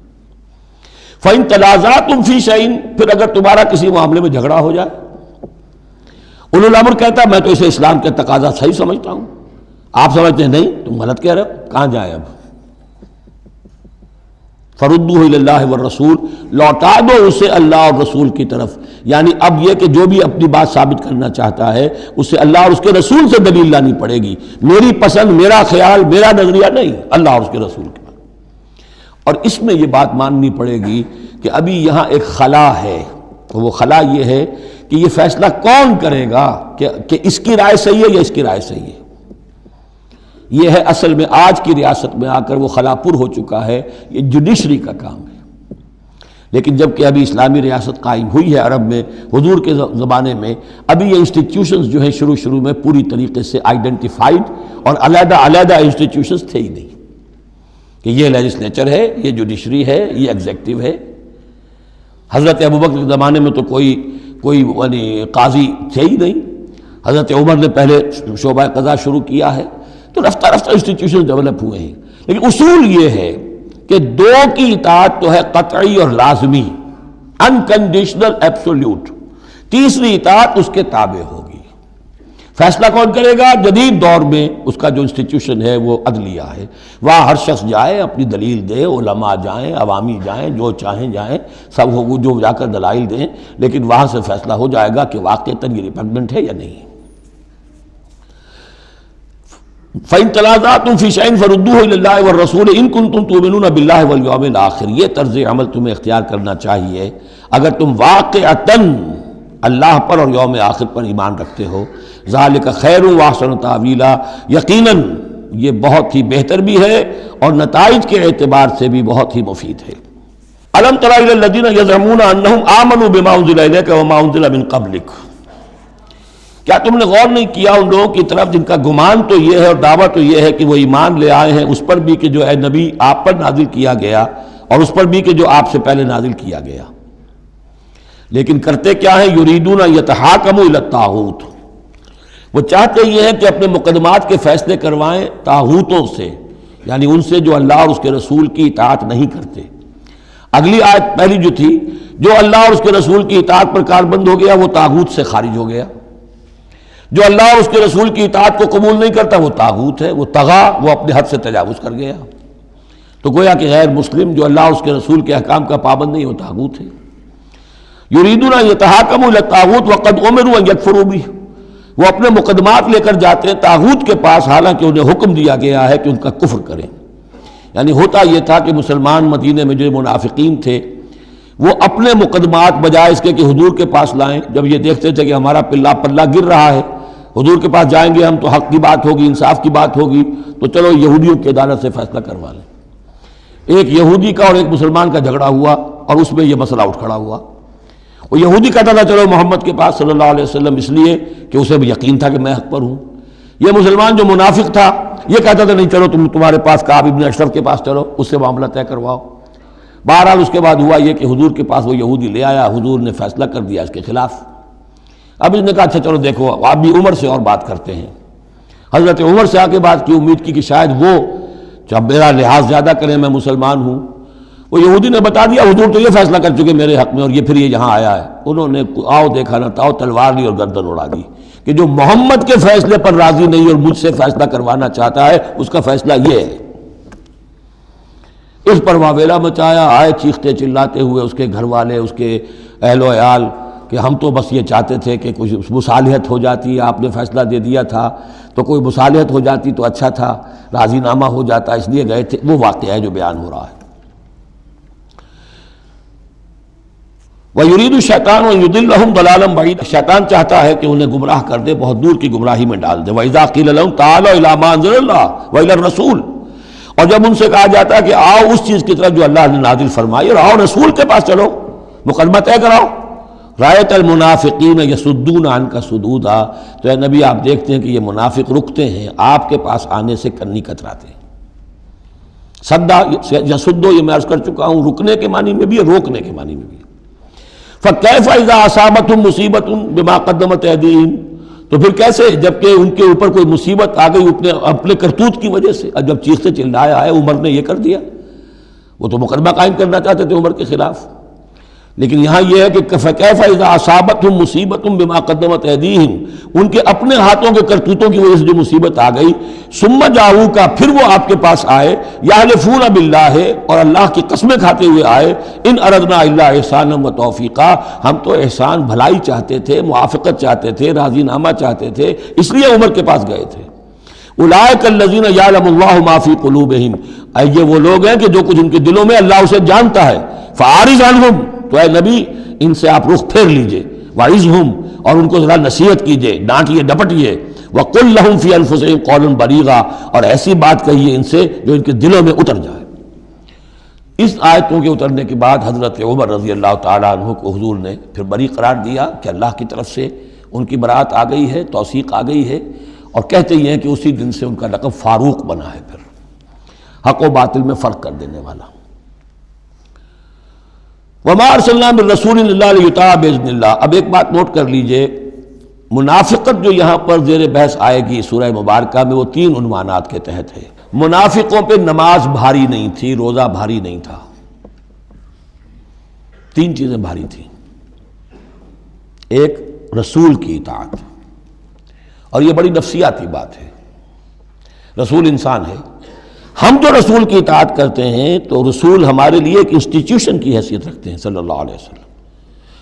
B: فَإِن تَنَازَعْتُمْ فِي شَيْءٍ، پھر اگر تمہارا کسی معاملے میں جھگڑا ہو جائے. اولو الامر کہتا ہے میں تو اسے اسلام کے تقاضا صحیح سمجھتا ہوں، آپ سمجھتے ہیں نہیں تم غلط کہہ رہے ہو، کہاں جائیں اب؟ فَرُدُّوهُ إِلَى اللَّهِ وَالرَّسُولِ، لوٹا دو اسے اللہ اور رسول کی طرف. یعنی اب یہ کہ جو بھی اپنی بات ثابت کرنا چاہتا ہے اسے اللہ اور اس کے رسول سے دلیل لانی پڑے گی، میری پسند، میرا خیال، میرا نظریہ نہیں، اللہ اور اس کے رسول کے۔ اور اس میں یہ بات ماننی پڑے گی کہ ابھی یہاں ایک خلا ہے، وہ خلا یہ ہے کہ یہ فیصلہ کون کرے گا کہ اس کی رائے صحیح ہے یا اس کی رائے صحیح ہے۔ یہ ہے اصل میں آج کی ریاست میں آ کر وہ خلا پر ہو چکا ہے، یہ جوڈیشری کا کام ہے۔ لیکن جب کہ ابھی اسلامی ریاست قائم ہوئی ہے عرب میں حضور کے زمانے میں، ابھی یہ انسٹیٹیوشنز جو ہیں شروع میں پوری طریقے سے آئیڈینٹیفائڈ اور علیحدہ انسٹیٹیوشنز تھے ہی نہیں کہ یہ لیجسلیچر ہے، یہ جوڈیشری ہے، یہ ایگزیکٹو ہے۔ حضرت ابوبکر کے زمانے میں تو کوئی یعنی قاضی تھے ہی نہیں، حضرت عمر نے پہلے شعبہ قضا شروع کیا ہے، تو رفتہ انسٹیٹیوشن ڈیولپ ہوئے ہیں۔ لیکن اصول یہ ہے کہ دو کی اطاعت تو ہے قطعی اور لازمی، انکنڈیشنل ایبسولوٹ، تیسری اطاعت اس کے تابع ہوگی۔ فیصلہ کون کرے گا؟ جدید دور میں اس کا جو انسٹیٹیوشن ہے وہ عدلیہ ہے، وہاں ہر شخص جائے، اپنی دلیل دے، علماء جائیں، عوامی جائیں، جو چاہیں جائیں، سب جو جا کر دلائل دیں، لیکن وہاں سے فیصلہ ہو جائے گا کہ واقعتاً یہ ریپگننٹ ہے یا نہیں۔ فَإِن تَنَازَعْتُمْ فِي شَيْءٍ فَرُدُّوهُ إِلَى اللَّهِ وَالرَّسُولِ إِن كُنتُمْ تُؤْمِنُونَ بِاللَّهِ وَالْيَوْمِ الْآخِرِ۔ یہ طرز عمل تمہیں اختیار کرنا چاہیے اگر تم واقعتاً اللہ پر اور یوم آخر پر ایمان رکھتے ہو۔ ذَلِكَ خَيْرٌ وَأَحْسَنُ تَأْوِيلًا، یقیناً یہ بہت ہی بہتر بھی ہے اور نتائج کے اعتبار سے بھی بہت ہی مفید ہے۔ أَلَمْ تَرَ إِلَى الَّذِينَ يَزْعُمُونَ أَنَّهُمْ آمَنُوا بِمَا أُنزِلَ إِلَيْكَ وَمَا أُنزِلَ مِن قَبْلِكَ، کیا تم نے غور نہیں کیا ان لوگوں کی طرف جن کا گمان تو یہ ہے اور دعویٰ تو یہ ہے کہ وہ ایمان لے آئے ہیں اس پر بھی کہ جو اے نبی آپ پر نازل کیا گیا، اور اس پر بھی کہ جو آپ سے پہلے نازل کیا گیا، لیکن کرتے کیا ہیں؟ یریدون یتحاکموا الی الطاغوت، وہ چاہتے یہ ہیں کہ اپنے مقدمات کے فیصلے کروائیں طاغوتوں سے، یعنی ان سے جو اللہ اور اس کے رسول کی اطاعت نہیں کرتے۔ اگلی آیت پہلی جو تھی، جو اللہ اور اس کے رسول کی اطاعت پر کاربند ہو گیا وہ طاغوت سے خارج ہو گیا، جو اللہ اور اس کے رسول کی اطاعت کو قبول نہیں کرتا وہ طاغوت ہے، وہ طغا، وہ اپنے حد سے تجاوز کر گیا۔ تو گویا کہ غیر مسلم جو اللہ اور اس کے رسول کے احکام کا پابند نہیں وہ طاغوت ہے۔ یریدون ان یتحاکموا الی الطاغوت وقد امروا ان یکفروا بہ، وہ اپنے مقدمات لے کر جاتے ہیں طاغوت کے پاس حالانکہ انہیں حکم دیا گیا ہے کہ ان کا کفر کریں۔ یعنی ہوتا یہ تھا کہ مسلمان مدینے میں جو منافقین تھے وہ اپنے مقدمات بجائے اس کے کہ حضور کے پاس لائیں، جب یہ دیکھتے تھے کہ ہمارا پلہ گر رہا ہے، حضور کے پاس جائیں گے ہم تو حق کی بات ہوگی، انصاف کی بات ہوگی، تو چلو یہودیوں کی عدالت سے فیصلہ کروا لیں۔ ایک یہودی کا اور ایک مسلمان کا جھگڑا ہوا اور اس میں یہ مسئلہ اٹھ کھڑا ہوا۔ وہ یہودی کہتا تھا چلو محمد کے پاس صلی اللہ علیہ وسلم، اس لیے کہ اسے بھی یقین تھا کہ میں حق پر ہوں۔ یہ مسلمان جو منافق تھا یہ کہتا تھا نہیں چلو تمہارے پاس کعب ابن اشرف کے پاس چلو، اس سے معاملہ طے کرواؤ۔ بہرحال اس کے بعد ہوا یہ کہ حضور کے پاس وہ یہودی لے آیا، حضور نے فیصلہ کر دیا اس کے خلاف۔ اب اس نے کہا اچھا چلو دیکھو آپ بھی عمر سے اور بات کرتے ہیں۔ حضرت عمر سے آ کے بات کی، امید کی کہ شاید وہ جب میرا لحاظ زیادہ کریں، میں مسلمان ہوں۔ وہ یہودی نے بتا دیا حضور تو یہ فیصلہ کر چکے میرے حق میں اور یہ پھر یہ یہاں آیا ہے۔ انہوں نے آؤ دیکھا نہ تاؤ تلوار لی اور گردن اڑا دی کہ جو محمد کے فیصلے پر راضی نہیں اور مجھ سے فیصلہ کروانا چاہتا ہے اس کا فیصلہ یہ ہے۔ اس پر واویلا مچایا، آئے چیختے چلاتے ہوئے اس کے گھر والے، اس کے اہل و عیال کہ ہم تو بس یہ چاہتے تھے کہ کچھ مصالحت ہو جاتی، آپ نے فیصلہ دے دیا تھا تو کوئی مصالحت ہو جاتی تو اچھا تھا، راضی نامہ ہو جاتا، اس لیے گئے تھے۔ وہ واقعہ ہے جو بیان ہو رہا ہے۔ وَيُرِيدُ الشَّيْطَانُ أَن يُضِلَّهُمْ ضَلَالًا بَعِيدًا، شیطان چاہتا ہے کہ انہیں گمراہ کر دے، بہت دور کی گمراہی میں ڈال دے۔ وَإِذَا قِيلَ لَهُمْ تَعَالَوْا إِلَىٰ مَا أَنزَلَ اللَّهُ وَإِلَى الرَّسُولِ، اور جب ان سے کہا جاتا ہے کہ آؤ اس چیز کی طرف جو اللہ نے نازل فرمائی اور آؤ رسول کے پاس چلو، مقدمہ طے کراؤ۔ رَأَيْتَ الْمُنَافِقِينَ يَصُدُّونَ عَنْكَ صُدُودًا، تو اے نبی آپ دیکھتے ہیں کہ یہ منافق رکتے ہیں آپ کے پاس آنے سے کنی کتراتے ہیں۔ صدا یصدو یہ میں عرض کر چکا ہوں، رکنے کے معنی میں بھی ہے، روکنے کے معنی میں بھی ہے۔ فَكَيْفَ إِذَا أَصَابَتْهُمْ مُصِيبَةٌ بِمَا قَدَّمَتْ أَيْدِيهِمْ، تو پھر کیسے جب کہ ان کے اوپر کوئی مصیبت آ گئی اپنے کرتوت کی وجہ سے، جب چیختے چلایا ہے عمر نے یہ کر دیا، وہ تو مقدمہ قائم کرنا چاہتے تھے عمر کے خلاف۔ لیکن یہاں یہ ہے کہ فَكَيْفَ إِذَا أَصَابَتْهُمْ مُصِيبَةٌ بِمَا قَدَّمَتْ أَيْدِيهِمْ، ان کے اپنے ہاتھوں کے کرتوتوں کی وجہ سے جو مصیبت آ گئی، ثُمَّ جَاءُوكَ، پھر وہ آپ کے پاس آئے، يَحْلِفُونَ بِاللَّهِ، اور اللہ کی قسمیں کھاتے ہوئے آئے، إِنْ أَرَدْنَا إِلَّا إِحْسَانًا وَتَوْفِيقًا، ہم تو احسان بھلائی چاہتے تھے، موافقت چاہتے تھے، راضی نامہ چاہتے تھے، اس لیے عمر کے پاس گئے تھے۔ اولئک الذین یعلم اللہ ما فی قلوبہم، یہ وہ لوگ ہیں کہ جو کچھ ان کے دلوں میں اللہ اسے جانتا ہے۔ فاعرض عنہم، تو اے نبی ان سے آپ رخ پھیر لیجئے، وعظہم، اور ان کو ذرا نصیحت کیجئے، ڈانٹیے ڈپٹیے، وقل لہم فی انفسہم قولا بلیغا، اور ایسی بات کہیے ان سے جو ان کے دلوں میں اتر جائے۔ اس آیتوں کے اترنے کے بعد حضرت عمر رضی اللہ تعالیٰ عنہ کو حضور نے پھر بری قرار دیا کہ اللہ کی طرف سے ان کی برات آ گئی ہے، توثیق آ گئی ہے، اور کہتے یہ ہیں کہ اسی دن سے ان کا لقب فاروق بنا ہے، پھر حق و باطل میں فرق کر دینے والا۔ وَمَا أَرْسَلْنَا مِن رَّسُولٍ إِلَّا لِيُطَاعَ بِإِذْنِ اللَّهِ۔ اب ایک بات نوٹ کر لیجئے، منافقت جو یہاں پر زیر بحث آئے گی سورہ مبارکہ میں، وہ 3 عنوانات کے تحت ہے۔ منافقوں پہ نماز بھاری نہیں تھی، روزہ بھاری نہیں تھا، 3 چیزیں بھاری تھیں۔ ایک رسول کی اطاعت، اور یہ بڑی نفسیاتی بات ہے، رسول انسان ہے، ہم جو رسول کی اطاعت کرتے ہیں تو رسول ہمارے لیے ایک انسٹیٹیوشن کی حیثیت رکھتے ہیں صلی اللہ علیہ وسلم۔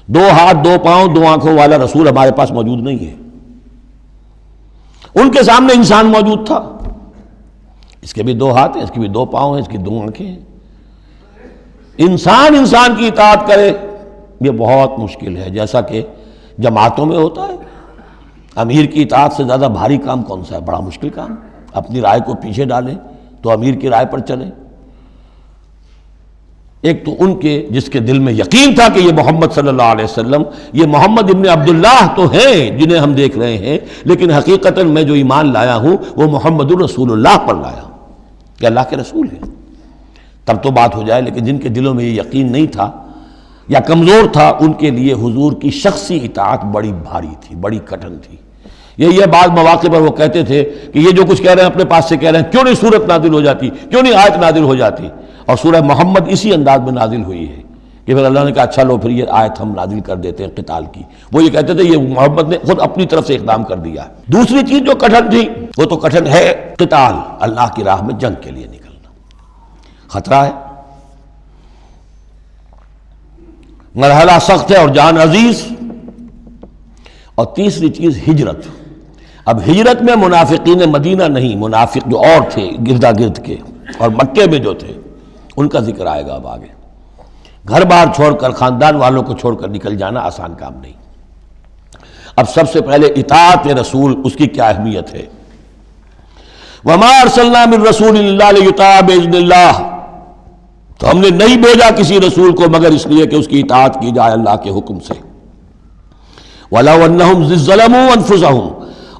B: 2 ہاتھ 2 پاؤں 2 آنکھوں والا رسول ہمارے پاس موجود نہیں ہے، ان کے سامنے انسان موجود تھا، اس کے بھی 2 ہاتھ ہیں، اس کے بھی 2 پاؤں ہیں، اس کی 2 آنکھیں ہیں۔ انسان کی اطاعت کرے یہ بہت مشکل ہے، جیسا کہ جماعتوں میں ہوتا ہے۔ امیر کی اطاعت سے زیادہ بھاری کام کون سا ہے؟ بڑا مشکل کام، اپنی رائے کو پیچھے ڈالیں تو امیر کی رائے پر چلیں۔ ایک تو ان کے جس کے دل میں یقین تھا کہ یہ محمد صلی اللہ علیہ وسلم، یہ محمد ابن عبداللہ تو ہیں جنہیں ہم دیکھ رہے ہیں، لیکن حقیقتاً میں جو ایمان لایا ہوں وہ محمد الرسول اللہ پر لایا ہوں کہ اللہ کے رسول ہیں، تب تو بات ہو جائے۔ لیکن جن کے دلوں میں یہ یقین نہیں تھا یا کمزور تھا، ان کے لیے حضور کی شخصی اطاعت بڑی بھاری تھی، بڑی کٹھن تھی۔ یہی ہے بعض مواقع پر وہ کہتے تھے کہ یہ جو کچھ کہہ رہے ہیں اپنے پاس سے کہہ رہے ہیں، کیوں نہیں سورت نازل ہو جاتی، کیوں نہیں آیت نازل ہو جاتی؟ اور سورہ محمد اسی انداز میں نازل ہوئی ہے کہ پھر اللہ نے کہا اچھا لو پھر یہ آیت ہم نازل کر دیتے ہیں قتال کی۔ وہ یہ کہتے تھے یہ محمد نے خود اپنی طرف سے اقدام کر دیا۔ دوسری چیز جو کٹھن تھی وہ تو کٹھن ہے قتال، اللہ کی راہ میں جنگ کے لیے نکلنا، خطرہ ہے، مرحلہ سخت ہے اور جان عزیز۔ اور تیسری چیز ہجرت۔ اب ہجرت میں منافقین مدینہ نہیں، منافق جو اور تھے گردا گرد کے اور مکے میں جو تھے ان کا ذکر آئے گا اب آگے۔ گھر بار چھوڑ کر، خاندان والوں کو چھوڑ کر نکل جانا آسان کام نہیں۔ اب سب سے پہلے اطاعت رسول، اس کی کیا اہمیت ہے۔ وَمَا أَرْسَلْنَا مِن رَّسُولٍ إِلَّا لِيُطَاعَ بِإِذْنِ اللَّهِ، تو ہم نے نہیں بھیجا کسی رسول کو مگر اس لیے کہ اس کی اطاعت کی جائے اللہ کے حکم سے۔ وَلَوْ أَنَّهُمْ إِذ ظَّلَمُوا أَنفُسَهُمْ،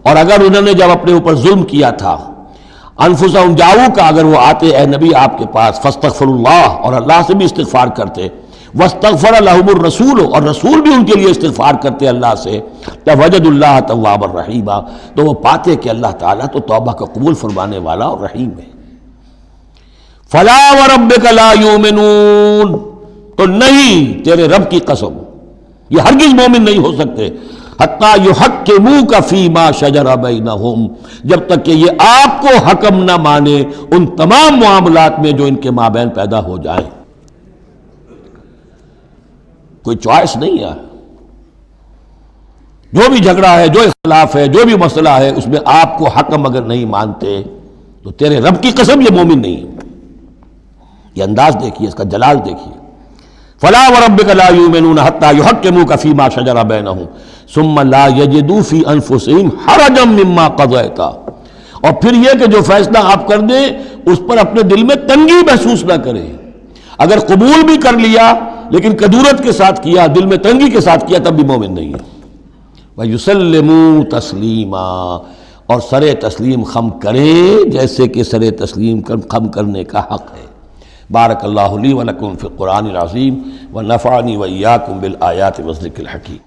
B: اور اگر انہوں نے جب اپنے اوپر ظلم کیا تھا، انفسہم جاؤ کا، اگر وہ آتے اے نبی آپ کے پاس، فاستغفر اللہ، اور اللہ سے بھی استغفار کرتے، واستغفر لہم الرسول، اور رسول بھی ان کے لیے استغفار کرتے اللہ سے، وجد اللہ توابا رحیما، تو وہ پاتے کہ اللہ تعالیٰ تو توبہ کا قبول فرمانے والا اور رحیم ہے۔ فلا وربک لا یؤمنون، تو نہیں تیرے رب کی قسم یہ ہرگز مومن نہیں ہو سکتے، حتیٰ یحکموک فیما شجر بینہم، جب تک کہ یہ آپ کو حکم نہ مانے ان تمام معاملات میں جو ان کے مابین پیدا ہو جائیں۔ کوئی چوائس نہیں ہے، جو بھی جھگڑا ہے، جو اختلاف ہے، جو بھی مسئلہ ہے، اس میں آپ کو حکم اگر نہیں مانتے تو تیرے رب کی قسم یہ مومن نہیں ہے۔ یہ انداز دیکھیے، اس کا جلال دیکھیے۔ فلا وربک لا یؤمنون حتی یحکموک فیما شجر بینہم ثم لا یجدوا فی انفسہم حرجا مما قضیت، اور پھر یہ کہ جو فیصلہ آپ کر دیں اس پر اپنے دل میں تنگی محسوس نہ کریں۔ اگر قبول بھی کر لیا لیکن کدورت کے ساتھ کیا، دل میں تنگی کے ساتھ کیا، تب بھی مومن نہیں ہے۔ وَيُسَلِّمُوا تَسْلِيمًا، اور سر تسلیم خم کریں جیسے کہ سر تسلیم خم کرنے کا حق ہے۔ بارک اللہ لی و لکم فی القرآن العظیم ونفعنی وإیاکم بالآیات والذکر الحکیم۔